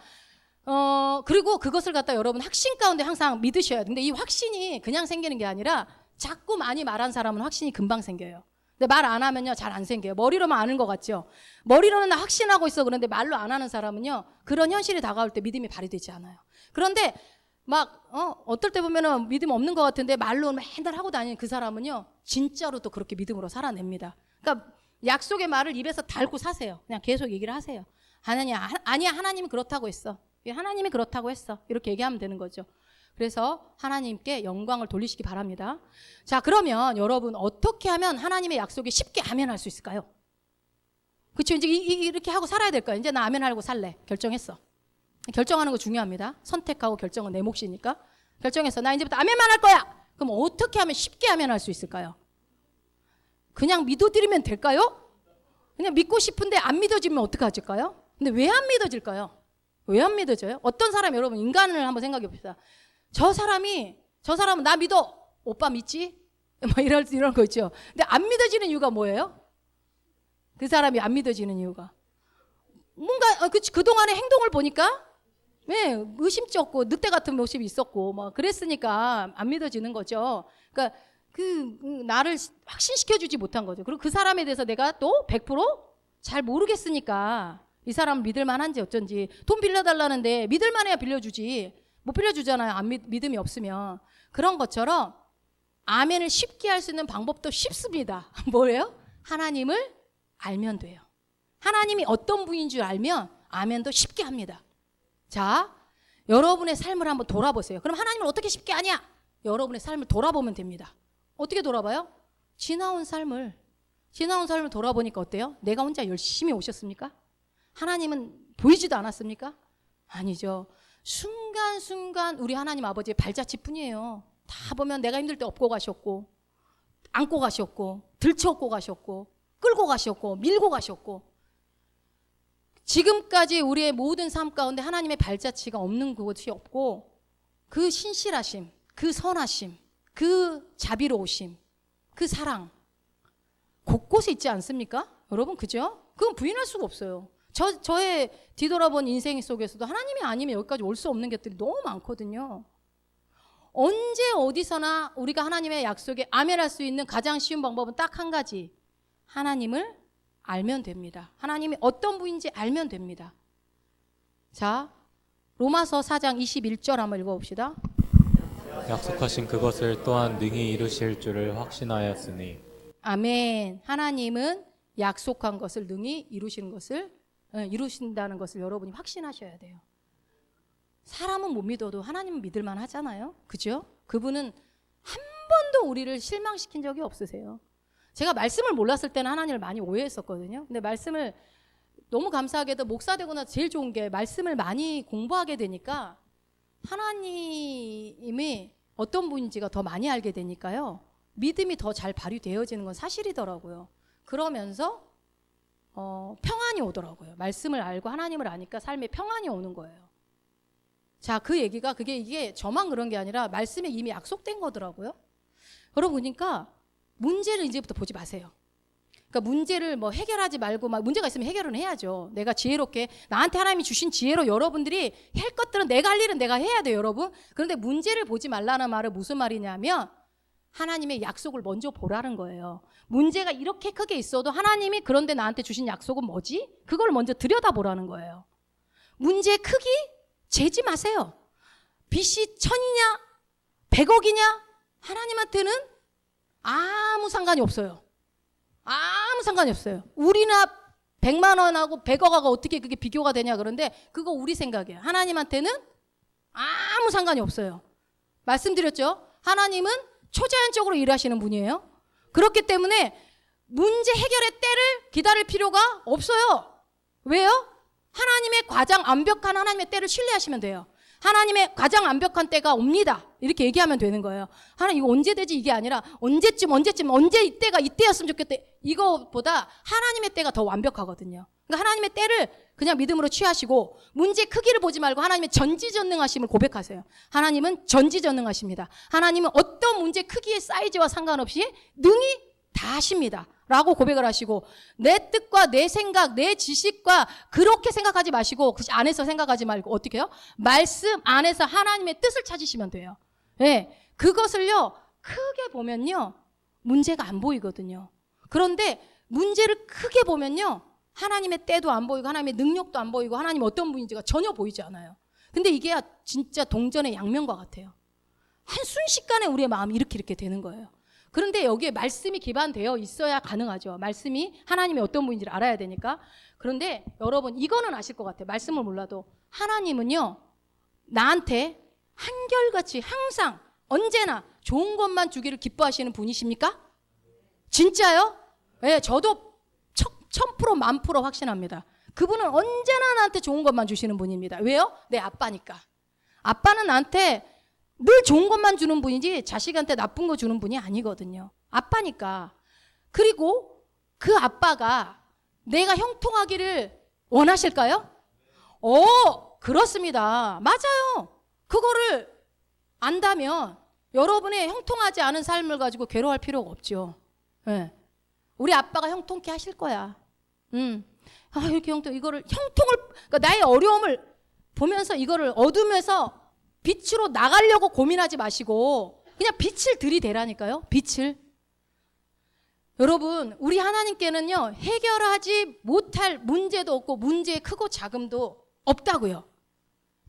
그리고 그것을 갖다 여러분 확신 가운데 항상 믿으셔야 돼요. 근데 이 확신이 그냥 생기는 게 아니라 자꾸 많이 말한 사람은 확신이 금방 생겨요. 근데 말 안 하면요, 잘 안 생겨요. 머리로만 아는 것 같죠? 머리로는 나 확신하고 있어. 그런데 말로 안 하는 사람은요, 그런 현실이 다가올 때 믿음이 발휘되지 않아요. 그런데 어떨 때 보면은 믿음 없는 것 같은데 말로는 맨날 하고 다니는 그 사람은요, 진짜로 또 그렇게 믿음으로 살아냅니다. 그러니까 약속의 말을 입에서 달고 사세요. 그냥 계속 얘기를 하세요. 아니야, 하나님이 그렇다고 했어. 하나님이 그렇다고 했어. 이렇게 얘기하면 되는 거죠. 그래서 하나님께 영광을 돌리시기 바랍니다. 자, 그러면 여러분 어떻게 하면 하나님의 약속에 쉽게 아멘할 수 있을까요? 그렇죠? 이제 이렇게 하고 살아야 될 거야. 이제 나 아멘하고 살래. 결정했어. 결정하는 거 중요합니다. 선택하고 결정은 내 몫이니까. 결정했어. 나 이제부터 아멘만 할 거야. 그럼 어떻게 하면 쉽게 아멘할 수 있을까요? 그냥 믿어드리면 될까요? 그냥 믿고 싶은데 안 믿어지면 어떡하실까요? 근데 왜 안 믿어질까요? 왜 안 믿어져요? 어떤 사람, 여러분 인간을 한번 생각해 봅시다. 저 사람은 나 믿어. 오빠 믿지? 뭐 이런 거 있죠. 근데 안 믿어지는 이유가 뭐예요? 그 사람이 안 믿어지는 이유가 뭔가 그동안의 행동을 보니까 왜 의심쩍고 늑대 같은 모습이 있었고 뭐 그랬으니까 안 믿어지는 거죠. 그러니까 나를 확신시켜주지 못한 거죠. 그리고 그 사람에 대해서 내가 또 100% 잘 모르겠으니까 이 사람 믿을 만한지 어쩐지. 돈 빌려달라는데 믿을 만해야 빌려주지. 못 빌려주잖아요. 믿음이 없으면. 그런 것처럼 아멘을 쉽게 할 수 있는 방법도 쉽습니다. 뭐예요? 하나님을 알면 돼요. 하나님이 어떤 분인 줄 알면 아멘도 쉽게 합니다. 자, 여러분의 삶을 한번 돌아보세요. 그럼 하나님을 어떻게 쉽게 아냐? 여러분의 삶을 돌아보면 됩니다. 어떻게 돌아봐요? 지나온 삶을 돌아보니까 어때요? 내가 혼자 열심히 오셨습니까? 하나님은 보이지도 않았습니까? 아니죠. 순간순간 우리 하나님 아버지의 발자취뿐이에요. 다 보면 내가 힘들 때 업고 가셨고, 안고 가셨고, 들쳐업고 가셨고, 끌고 가셨고, 밀고 가셨고, 지금까지 우리의 모든 삶 가운데 하나님의 발자취가 없는 곳이 없고, 그 신실하심, 그 선하심, 그 자비로우심, 그 사랑 곳곳에 있지 않습니까? 여러분, 그죠? 그건 부인할 수가 없어요. 저의 뒤돌아본 인생 속에서도 하나님이 아니면 여기까지 올 수 없는 것들이 너무 많거든요. 언제 어디서나 우리가 하나님의 약속에 아멘할 수 있는 가장 쉬운 방법은 딱 한 가지. 하나님을 알면 됩니다. 하나님이 어떤 분인지 알면 됩니다. 자, 로마서 4장 21절 한번 읽어봅시다. 약속하신 그것을 또한 능히 이루실 줄을 확신하였으니. 아멘. 하나님은 약속한 것을 능히 이루신다는 것을 여러분이 확신하셔야 돼요. 사람은 못 믿어도 하나님은 믿을만 하잖아요. 그죠? 그분은 한 번도 우리를 실망시킨 적이 없으세요. 제가 말씀을 몰랐을 때는 하나님을 많이 오해했었거든요. 근데 말씀을 너무 감사하게도 목사 되고 나서 제일 좋은 게 말씀을 많이 공부하게 되니까 하나님이 어떤 분인지가 더 많이 알게 되니까요. 믿음이 더 잘 발휘되어지는 건 사실이더라고요. 그러면서 평안이 오더라고요. 말씀을 알고 하나님을 아니까 삶에 평안이 오는 거예요. 자, 이게 저만 그런 게 아니라 말씀에 이미 약속된 거더라고요. 여러분 보니까 문제를 이제부터 보지 마세요. 그러니까 문제를 뭐 해결하지 말고 막 문제가 있으면 해결은 해야죠. 내가 지혜롭게 나한테 하나님이 주신 지혜로 여러분들이 할 것들은 내가 할 일은 내가 해야 돼요, 여러분. 그런데 문제를 보지 말라는 말은 무슨 말이냐면 하나님의 약속을 먼저 보라는 거예요. 문제가 이렇게 크게 있어도 하나님이 그런데 나한테 주신 약속은 뭐지? 그걸 먼저 들여다보라는 거예요. 문제의 크기 재지 마세요. 빚이 1000이냐 100억이냐 하나님한테는 아무 상관이 없어요. 아무 상관이 없어요. 우리나 100만 원하고 100억하고 어떻게 그게 비교가 되냐 그런데 그거 우리 생각이에요. 하나님한테는 아무 상관이 없어요. 말씀드렸죠? 하나님은 초자연적으로 일하시는 분이에요. 그렇기 때문에 문제 해결의 때를 기다릴 필요가 없어요. 왜요? 하나님의 가장 완벽한 하나님의 때를 신뢰하시면 돼요. 하나님의 가장 완벽한 때가 옵니다. 이렇게 얘기하면 되는 거예요. 하나님 이거 언제 되지? 이게 아니라 언제쯤 언제 이때가 이때였으면 좋겠대. 이거보다 하나님의 때가 더 완벽하거든요. 그러니까 하나님의 때를 그냥 믿음으로 취하시고 문제 크기를 보지 말고 하나님의 전지전능하심을 고백하세요. 하나님은 전지전능하십니다. 하나님은 어떤 문제 크기의 사이즈와 상관없이 능히 다 하십니다. 라고 고백을 하시고 내 뜻과 내 생각, 내 지식과 그렇게 생각하지 마시고 그 안에서 생각하지 말고 어떻게 해요? 말씀 안에서 하나님의 뜻을 찾으시면 돼요. 네, 그것을요 크게 보면요 문제가 안 보이거든요. 그런데 문제를 크게 보면요 하나님의 때도 안 보이고 하나님의 능력도 안 보이고 하나님 어떤 분인지가 전혀 보이지 않아요. 근데 이게 진짜 동전의 양면과 같아요. 한순식간에 우리의 마음이 이렇게 되는 거예요. 그런데 여기에 말씀이 기반되어 있어야 가능하죠. 말씀이 하나님이 어떤 분인지를 알아야 되니까. 그런데 여러분 이거는 아실 것 같아요. 말씀을 몰라도 하나님은요 나한테 한결같이 항상 언제나 좋은 것만 주기를 기뻐하시는 분이십니까? 진짜요? 네, 저도 1000% 1000% 확신합니다. 그분은 언제나 나한테 좋은 것만 주시는 분입니다. 왜요? 내 아빠니까. 아빠는 나한테 늘 좋은 것만 주는 분이지 자식한테 나쁜 거 주는 분이 아니거든요. 아빠니까. 그리고 그 아빠가 내가 형통하기를 원하실까요? 그렇습니다. 맞아요. 그거를 안다면 여러분의 형통하지 않은 삶을 가지고 괴로워할 필요가 없죠. 네. 우리 아빠가 형통케 하실 거야. 이렇게 이거를 형통을, 그러니까 나의 어려움을 보면서 이거를 어둠에서 빛으로 나가려고 고민하지 마시고 그냥 빛을 들이대라니까요. 빛을. 여러분 우리 하나님께는요 해결하지 못할 문제도 없고 문제의 크고 작음도 없다고요.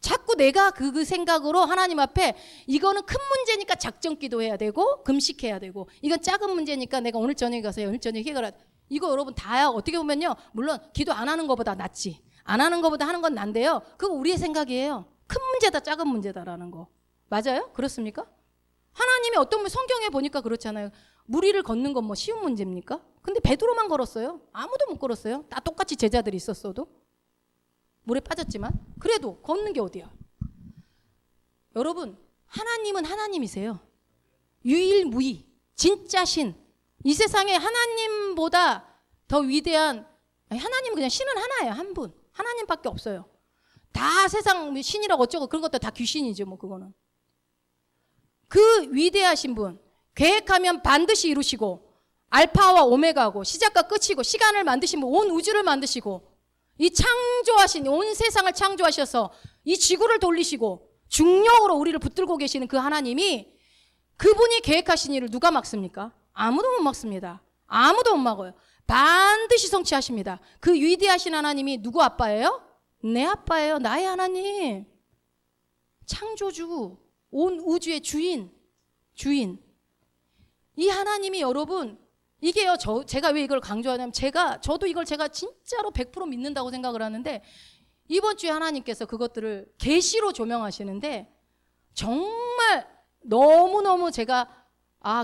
자꾸 내가 그 생각으로 하나님 앞에 이거는 큰 문제니까 작정 기도해야 되고 금식해야 되고 이건 작은 문제니까 내가 오늘 저녁에 가서 오늘 저녁에 해결해야 돼. 이거 여러분 다야 어떻게 보면요 물론 기도 안 하는 것보다 낫지. 안 하는 것보다 하는 건 난데요. 그거 우리의 생각이에요. 큰 문제다 작은 문제다라는 거. 맞아요? 그렇습니까? 하나님이 어떤 분 성경에 보니까 그렇잖아요. 물 위를 걷는 건 뭐 쉬운 문제입니까? 근데 베드로만 걸었어요. 아무도 못 걸었어요. 다 똑같이 제자들이 있었어도. 물에 빠졌지만 그래도 걷는 게 어디야? 여러분 하나님은 하나님이세요. 유일무이 진짜 신. 이 세상에 하나님보다 더 위대한 하나님은 그냥 신은 하나예요. 한 분. 하나님밖에 없어요. 다 세상 신이라고 어쩌고 그런 것도 다 귀신이죠. 뭐 그거는. 그 위대하신 분 계획하면 반드시 이루시고 알파와 오메가고 시작과 끝이고 시간을 만드신 분 온 우주를 만드시고 이 창조하신 온 세상을 창조하셔서 이 지구를 돌리시고 중력으로 우리를 붙들고 계시는 그 하나님이 그분이 계획하신 일을 누가 막습니까? 아무도 못 막습니다. 아무도 못 막아요. 반드시 성취하십니다. 그 위대하신 하나님이 누구 아빠예요? 내 아빠예요. 나의 하나님. 창조주, 온 우주의 주인. 이 하나님이 여러분, 이게요, 제가 왜 이걸 강조하냐면, 저도 이걸 제가 진짜로 100% 믿는다고 생각을 하는데, 이번 주에 하나님께서 그것들을 계시로 조명하시는데, 정말 너무너무 제가,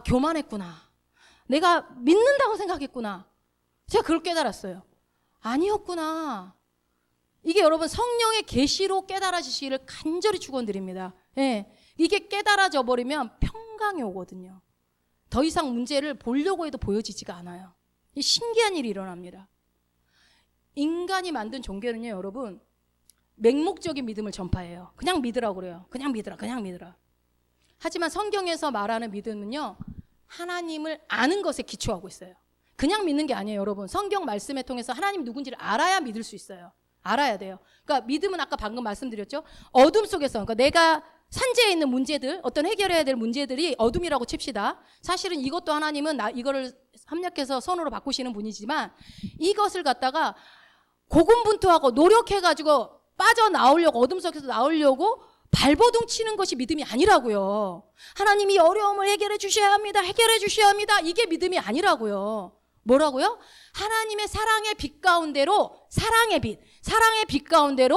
교만했구나. 내가 믿는다고 생각했구나. 제가 그걸 깨달았어요. 아니었구나. 이게 여러분 성령의 계시로 깨달아지시기를 간절히 축원드립니다. 예, 이게 깨달아져 버리면 평강이 오거든요. 더 이상 문제를 보려고 해도 보여지지가 않아요. 신기한 일이 일어납니다. 인간이 만든 종교는요, 여러분 맹목적인 믿음을 전파해요. 그냥 믿으라고 그래요. 그냥 믿으라. 하지만 성경에서 말하는 믿음은요, 하나님을 아는 것에 기초하고 있어요. 그냥 믿는 게 아니에요, 여러분. 성경 말씀에 통해서 하나님 누군지를 알아야 믿을 수 있어요. 알아야 돼요. 그러니까 믿음은 아까 방금 말씀드렸죠. 어둠 속에서, 그러니까 내가 산재에 있는 문제들, 어떤 해결해야 될 문제들이 어둠이라고 칩시다. 사실은 이것도 하나님은 이거를 합력해서 선으로 바꾸시는 분이지만 이것을 갖다가 고군분투하고 노력해가지고 빠져나오려고, 어둠 속에서 나오려고 발버둥 치는 것이 믿음이 아니라고요. 하나님이 어려움을 해결해 주셔야 합니다. 이게 믿음이 아니라고요. 뭐라고요? 하나님의 사랑의 빛 가운데로, 사랑의 빛 가운데로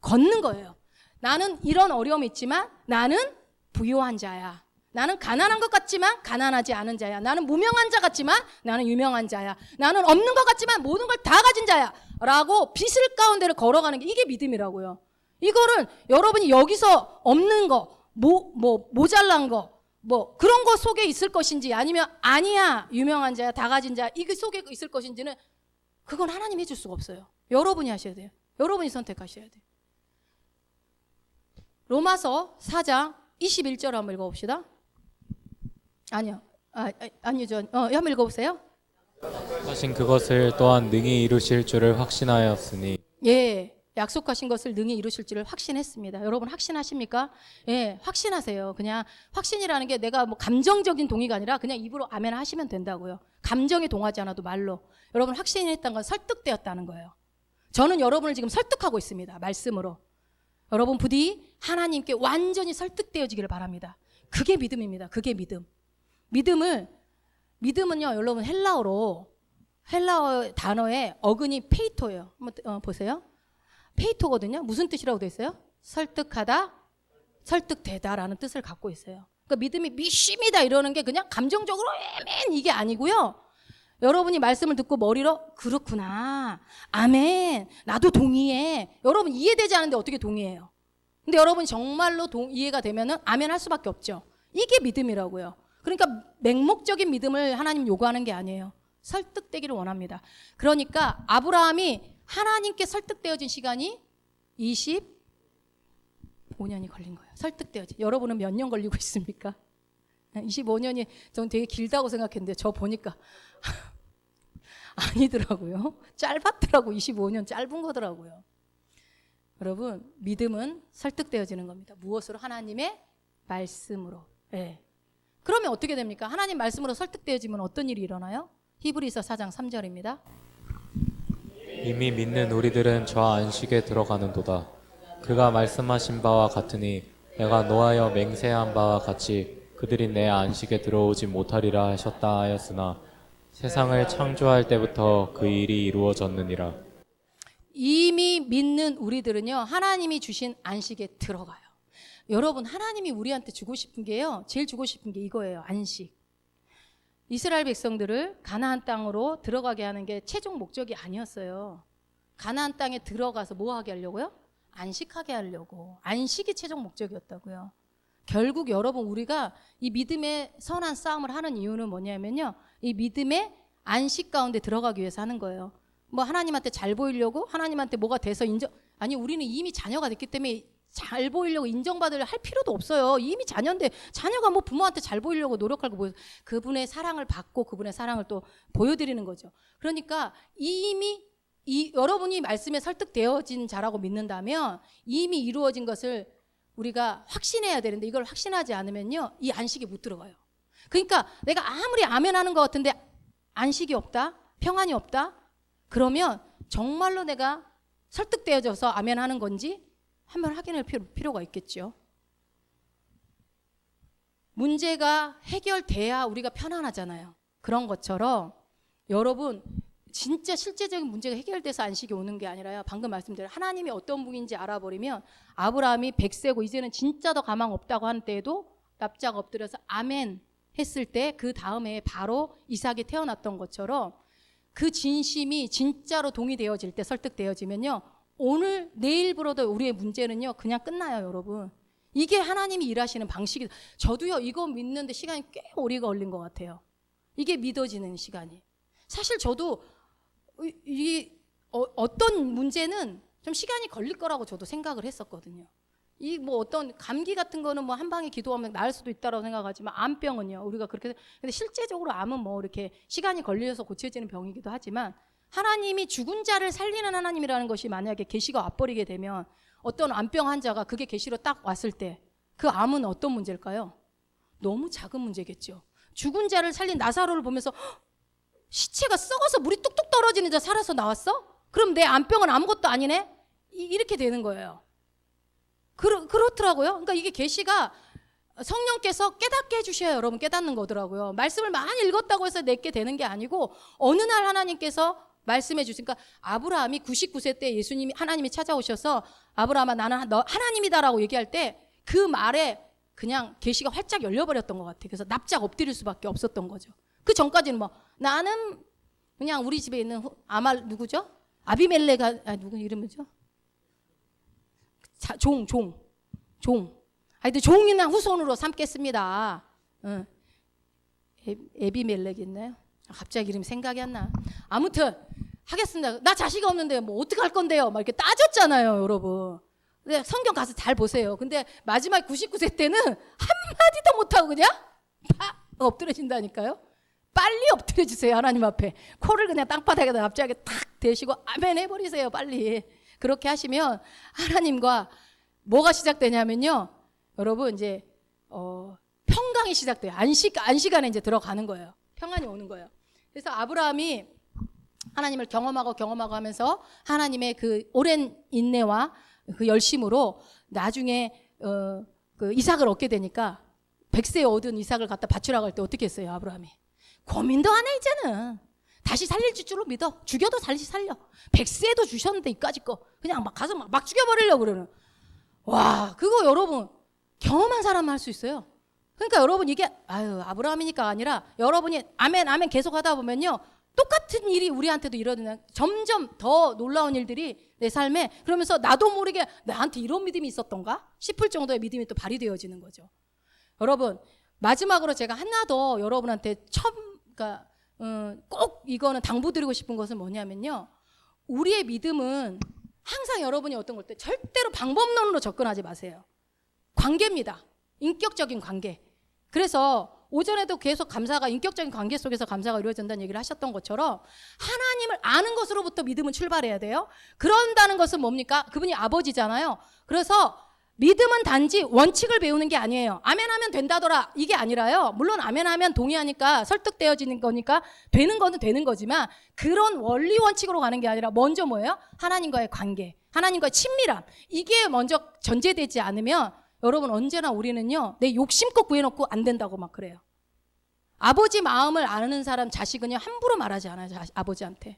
걷는 거예요. 나는 이런 어려움이 있지만 나는 부유한 자야. 나는 가난한 것 같지만 가난하지 않은 자야. 나는 무명한 자 같지만 나는 유명한 자야. 나는 없는 것 같지만 모든 걸 다 가진 자야. 라고 빛을 가운데를 걸어가는 게 이게 믿음이라고요. 이거는 여러분이 여기서 없는 거, 모자란 거, 그런 거 속에 있을 것인지, 아니면 아니야, 유명한 자야, 다 가진 자, 이게 속에 있을 것인지는 그건 하나님이 해줄 수가 없어요. 여러분이 하셔야 돼요. 여러분이 선택하셔야 돼요. 로마서 4장 21절 한번 읽어봅시다. 아니요. 아니죠. 한번 읽어보세요. 하신 그것을 또한 능히 이루실 줄을 확신하였으니. 예, 약속하신 것을 능히 이루실 줄을 확신했습니다. 여러분 확신하십니까? 예, 확신하세요. 그냥 확신이라는 게 내가 뭐 감정적인 동의가 아니라 그냥 입으로 아멘 하시면 된다고요. 감정에 동하지 않아도 말로. 여러분 확신했다는 건 설득되었다는 거예요. 저는 여러분을 지금 설득하고 있습니다. 말씀으로. 여러분 부디 하나님께 완전히 설득되어지기를 바랍니다. 그게 믿음입니다. 그게 믿음. 믿음은요, 여러분 헬라어 단어의 어근이 페이토예요. 한번 보세요. 페이토거든요. 무슨 뜻이라고 돼 있어요? 설득하다, 설득되다라는 뜻을 갖고 있어요. 그러니까 믿음이 믿습니다 이러는 게 그냥 감정적으로 아멘 이게 아니고요. 여러분이 말씀을 듣고 머리로 그렇구나, 아멘, 나도 동의해. 여러분 이해되지 않는데 어떻게 동의해요? 근데 여러분이 정말로 이해가 되면은 아멘 할 수밖에 없죠. 이게 믿음이라고요. 그러니까 맹목적인 믿음을 하나님 요구하는 게 아니에요. 설득되기를 원합니다. 그러니까 아브라함이 하나님께 설득되어진 시간이 25년이 걸린 거예요. 설득되어진. 여러분은 몇 년 걸리고 있습니까? 25년이 저는 되게 길다고 생각했는데 저 보니까 아니더라고요. 짧았더라고. 25년 짧은 거더라고요. 여러분 믿음은 설득되어지는 겁니다. 무엇으로? 하나님의 말씀으로. 네. 그러면 어떻게 됩니까? 하나님 말씀으로 설득되어지면 어떤 일이 일어나요? 히브리서 4장 3절입니다. 이미 믿는 우리들은 저 안식에 들어가는도다. 그가 말씀하신 바와 같으니 내가 노하여 맹세한 바와 같이 그들이 내 안식에 들어오지 못하리라 하셨다 하였으나 세상을 창조할 때부터 그 일이 이루어졌느니라. 이미 믿는 우리들은요, 하나님이 주신 안식에 들어가요. 여러분 하나님이 우리한테 주고 싶은 게요, 제일 주고 싶은 게 이거예요. 안식. 이스라엘 백성들을 가나안 땅으로 들어가게 하는 게 최종 목적이 아니었어요. 가나안 땅에 들어가서 뭐 하게 하려고요? 안식하게 하려고. 안식이 최종 목적이었다고요. 결국 여러분 우리가 이 믿음의 선한 싸움을 하는 이유는 뭐냐면요, 이 믿음의 안식 가운데 들어가기 위해서 하는 거예요. 뭐 하나님한테 잘 보이려고, 하나님한테 뭐가 돼서 아니 우리는 이미 자녀가 됐기 때문에 잘 보이려고 인정받을 할 필요도 없어요. 이미 자녀인데, 자녀가 뭐 부모한테 잘 보이려고 노력하고 그분의 사랑을 받고 그분의 사랑을 또 보여드리는 거죠. 그러니까 이미 여러분이 말씀에 설득되어진 자라고 믿는다면 이미 이루어진 것을 우리가 확신해야 되는데, 이걸 확신하지 않으면요 이 안식이 못 들어가요. 그러니까 내가 아무리 아멘하는 것 같은데 안식이 없다, 평안이 없다, 그러면 정말로 내가 설득되어져서 아멘하는 건지 한번 확인할 필요가 있겠죠. 문제가 해결돼야 우리가 편안하잖아요. 그런 것처럼 여러분 진짜 실제적인 문제가 해결돼서 안식이 오는 게 아니라요, 방금 말씀드린 하나님이 어떤 분인지 알아버리면, 아브라함이 100세고 이제는 진짜 더 가망 없다고 한 때에도 납작 엎드려서 아멘 했을 때 그 다음에 바로 이삭이 태어났던 것처럼 그 진심이 진짜로 동의되어질 때, 설득되어지면요, 오늘 내일부로도 우리의 문제는요 그냥 끝나요. 여러분 이게 하나님이 일하시는 방식이. 저도요 이거 믿는데 시간이 꽤 오래 걸린 것 같아요. 이게 믿어지는 시간이. 사실 저도 어떤 문제는 좀 시간이 걸릴 거라고 저도 생각을 했었거든요. 이 뭐 어떤 감기 같은 거는 뭐 한 방에 기도하면 나을 수도 있다라고 생각하지만, 암병은요 우리가 그렇게, 근데 실제적으로 암은 뭐 이렇게 시간이 걸려서 고쳐지는 병이기도 하지만, 하나님이 죽은 자를 살리는 하나님이라는 것이 만약에 계시가 와버리게 되면, 어떤 암병 환자가 그게 계시로 딱 왔을 때 그 암은 어떤 문제일까요? 너무 작은 문제겠죠. 죽은 자를 살린 나사로를 보면서 시체가 썩어서 물이 뚝뚝 떨어지는 자 살아서 나왔어? 그럼 내 암병은 아무것도 아니네? 이렇게 되는 거예요. 그렇더라고요. 그러니까 이게 계시가 성령께서 깨닫게 해주셔야 여러분 깨닫는 거더라고요. 말씀을 많이 읽었다고 해서 내게 되는 게 아니고, 어느 날 하나님께서 말씀해 주시니까, 아브라함이 99세 때 예수님이, 하나님이 찾아오셔서 아브라함아 나는 너 하나님이다라고 얘기할 때 그 말에 그냥 계시가 활짝 열려버렸던 것 같아요. 그래서 납작 엎드릴 수밖에 없었던 거죠. 그 전까지는 뭐 나는 그냥 우리 집에 있는 누구죠? 아비멜레가 누구 이름이죠? 종. 하여튼 종이나 후손으로 삼겠습니다. 에비멜렉 있나요? 갑자기 이름이 생각이 안 나. 아무튼 하겠습니다. 나 자식 없는데 뭐 어떡할 건데요? 막 이렇게 따졌잖아요, 여러분. 근데 성경 가서 잘 보세요. 근데 마지막 99세 때는 한마디도 못하고 그냥 팍 엎드려진다니까요. 빨리 엎드려주세요, 하나님 앞에. 코를 그냥 땅바닥에다 갑자기 탁 대시고 아멘 해버리세요, 빨리. 그렇게 하시면 하나님과 뭐가 시작되냐면요, 여러분 이제 평강이 시작돼요. 안식안에 이제 들어가는 거예요. 평안이 오는 거예요. 그래서 아브라함이 하나님을 경험하고 하면서 하나님의 그 오랜 인내와 그 열심으로 나중에 그 이삭을 얻게 되니까 100세에 얻은 이삭을 갖다 바치라고 할 때 어떻게 했어요, 아브라함이? 고민도 안 해, 이제는. 다시 살릴 줄로 믿어. 죽여도 다시 살려. 100세도 주셨는데 이까짓 거 그냥 막 가서 막 죽여버리려고 그러는. 와, 그거 여러분 경험한 사람만 할 수 있어요. 그러니까 여러분 이게 아브라함이니까 아니라 여러분이 아멘 아멘 계속 하다 보면요, 똑같은 일이 우리한테도 일어나는, 점점 더 놀라운 일들이 내 삶에, 그러면서 나도 모르게 나한테 이런 믿음이 있었던가 싶을 정도의 믿음이 또 발휘되어지는 거죠. 여러분 마지막으로 제가 하나 더 여러분한테 그러니까 꼭 이거는 당부드리고 싶은 것은 뭐냐면요, 우리의 믿음은 항상 여러분이 어떤 걸 때 절대로 방법론으로 접근하지 마세요. 관계입니다. 인격적인 관계. 그래서 오전에도 계속 감사가, 인격적인 관계 속에서 감사가 이루어진다는 얘기를 하셨던 것처럼 하나님을 아는 것으로부터 믿음은 출발해야 돼요. 그런다는 것은 뭡니까? 그분이 아버지잖아요. 그래서 믿음은 단지 원칙을 배우는 게 아니에요. 아멘하면 된다더라 이게 아니라요. 물론 아멘하면 동의하니까 설득되어지는 거니까 되는 거는 되는 거지만, 그런 원리 원칙으로 가는 게 아니라 먼저 뭐예요? 하나님과의 관계, 하나님과의 친밀함, 이게 먼저 전제되지 않으면 여러분 언제나 우리는요, 내 욕심껏 구해놓고 안 된다고 막 그래요. 아버지 마음을 아는 사람 자식은요 함부로 말하지 않아요, 아버지한테.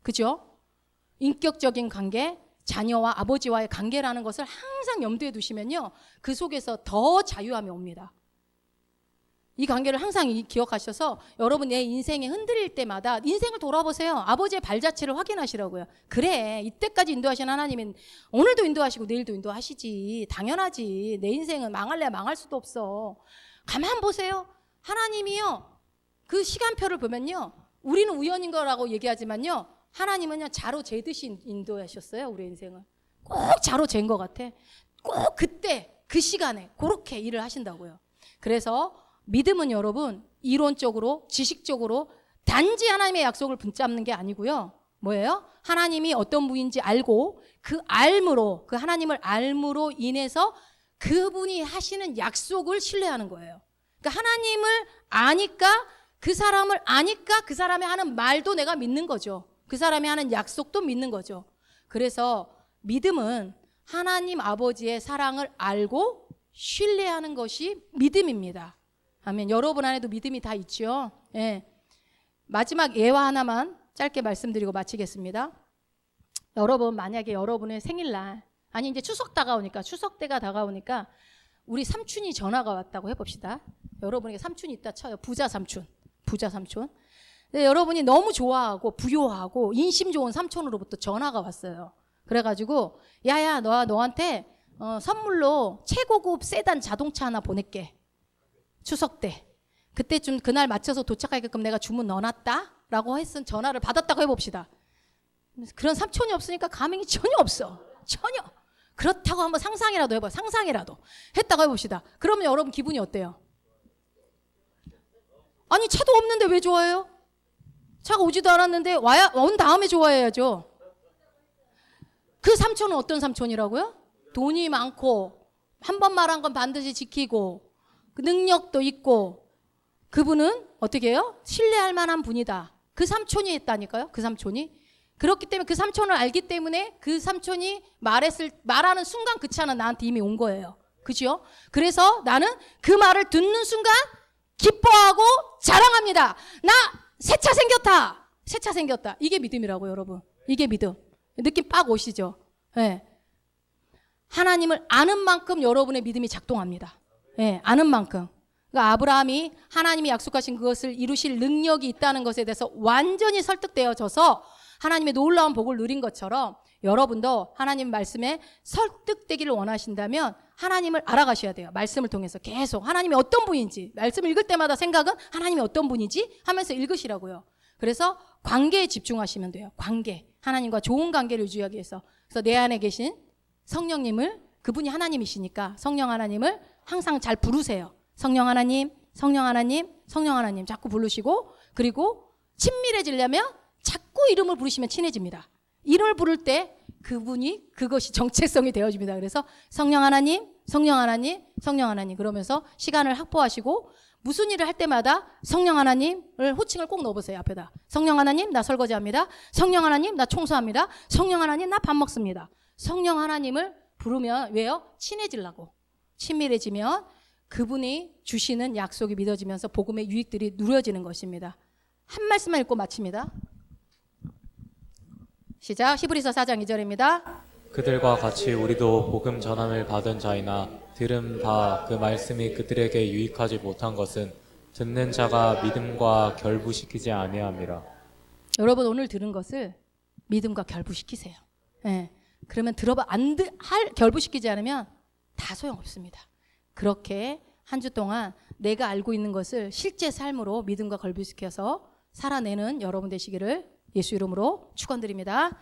그죠? 인격적인 관계, 자녀와 아버지와의 관계라는 것을 항상 염두에 두시면요, 그 속에서 더 자유함이 옵니다. 이 관계를 항상 기억하셔서 여러분 내 인생이 흔들릴 때마다 인생을 돌아보세요. 아버지의 발자취를 확인하시라고요. 그래, 이때까지 인도하신 하나님은 오늘도 인도하시고 내일도 인도하시지. 당연하지. 내 인생은 망할래 망할 수도 없어. 가만 보세요. 하나님이요, 그 시간표를 보면요, 우리는 우연인 거라고 얘기하지만요, 하나님은요 자로 재듯이 인도하셨어요. 우리 인생을 꼭 자로 잰 것 같아. 꼭 그때 그 시간에 그렇게 일을 하신다고요. 그래서 믿음은 여러분 이론적으로 지식적으로 단지 하나님의 약속을 붙잡는 게 아니고요, 뭐예요? 하나님이 어떤 분인지 알고 그 알므로, 그 하나님을 알므로 인해서 그분이 하시는 약속을 신뢰하는 거예요. 그러니까 하나님을 아니까, 그 사람을 아니까 그 사람이 하는 말도 내가 믿는 거죠. 그 사람이 하는 약속도 믿는 거죠. 그래서 믿음은 하나님 아버지의 사랑을 알고 신뢰하는 것이 믿음입니다. 아멘. 여러분 안에도 믿음이 다 있죠. 예. 마지막 예화 하나만 짧게 말씀드리고 마치겠습니다. 여러분 만약에 여러분의 생일날, 아니 이제 추석 때가 다가오니까 우리 삼촌이 전화가 왔다고 해봅시다. 여러분에게 삼촌이 있다 쳐요. 부자 삼촌. 근데 여러분이 너무 좋아하고 부요하고 인심 좋은 삼촌으로부터 전화가 왔어요. 그래가지고 야야 너한테 선물로 최고급 세단 자동차 하나 보낼게. 추석 때. 그때쯤 그날 맞춰서 도착하게끔 내가 주문 넣어놨다 라고 했은 전화를 받았다고 해봅시다. 그런 삼촌이 없으니까 감흥이 전혀 없어. 전혀. 그렇다고 한번 상상이라도 해봐요. 상상이라도 했다고 해봅시다. 그러면 여러분 기분이 어때요? 아니 차도 없는데 왜 좋아해요? 차가 오지도 않았는데 온 다음에 좋아해야죠. 그 삼촌은 어떤 삼촌이라고요? 돈이 많고 한 번 말한 건 반드시 지키고 그 능력도 있고, 그분은 어떻게 해요? 신뢰할 만한 분이다. 그 삼촌이 했다니까요. 그 삼촌이. 그렇기 때문에 그 삼촌을 알기 때문에 그 삼촌이 말하는 순간 그 차는 나한테 이미 온 거예요. 그죠? 그래서 나는 그 말을 듣는 순간 기뻐하고 자랑합니다. 나 새 차 생겼다. 새 차 생겼다. 이게 믿음이라고 여러분. 이게 믿음. 느낌 빡 오시죠? 네. 하나님을 아는 만큼 여러분의 믿음이 작동합니다. 네, 아는 만큼. 그러니까 아브라함이 하나님이 약속하신 그것을 이루실 능력이 있다는 것에 대해서 완전히 설득되어져서 하나님의 놀라운 복을 누린 것처럼 여러분도 하나님 말씀에 설득되기를 원하신다면 하나님을 알아가셔야 돼요. 말씀을 통해서 계속 하나님이 어떤 분인지, 말씀을 읽을 때마다 생각은 하나님이 어떤 분이지 하면서 읽으시라고요. 그래서 관계에 집중하시면 돼요. 관계. 하나님과 좋은 관계를 유지하기 위해서. 그래서 내 안에 계신 성령님을, 그분이 하나님이시니까 성령 하나님을 항상 잘 부르세요. 성령 하나님, 성령 하나님, 성령 하나님 자꾸 부르시고, 그리고 친밀해지려면 자꾸 이름을 부르시면 친해집니다. 이름을 부를 때 그것이 정체성이 되어집니다. 그래서 성령 하나님, 성령 하나님, 성령 하나님 그러면서 시간을 확보하시고, 무슨 일을 할 때마다 성령 하나님을 호칭을 꼭 넣어보세요. 앞에다. 성령 하나님, 나 설거지합니다. 성령 하나님, 나 청소합니다. 성령 하나님, 나 밥 먹습니다. 성령 하나님을 부르면 왜요? 친해지려고. 친밀해지면 그분이 주시는 약속이 믿어지면서 복음의 유익들이 누려지는 것입니다. 한 말씀만 읽고 마칩니다. 시작. 히브리서 4장 2절입니다. 그들과 같이 우리도 복음 전함을 받은 자이나 들은 바 그 말씀이 그들에게 유익하지 못한 것은 듣는 자가 믿음과 결부시키지 아니함이라. 여러분 오늘 들은 것을 믿음과 결부시키세요. 예. 그러면 결부시키지 않으면 다 소용없습니다. 그렇게 한 주 동안 내가 알고 있는 것을 실제 삶으로 믿음과 결부시켜서 살아내는 여러분 되시기를 예수 이름으로 축원드립니다.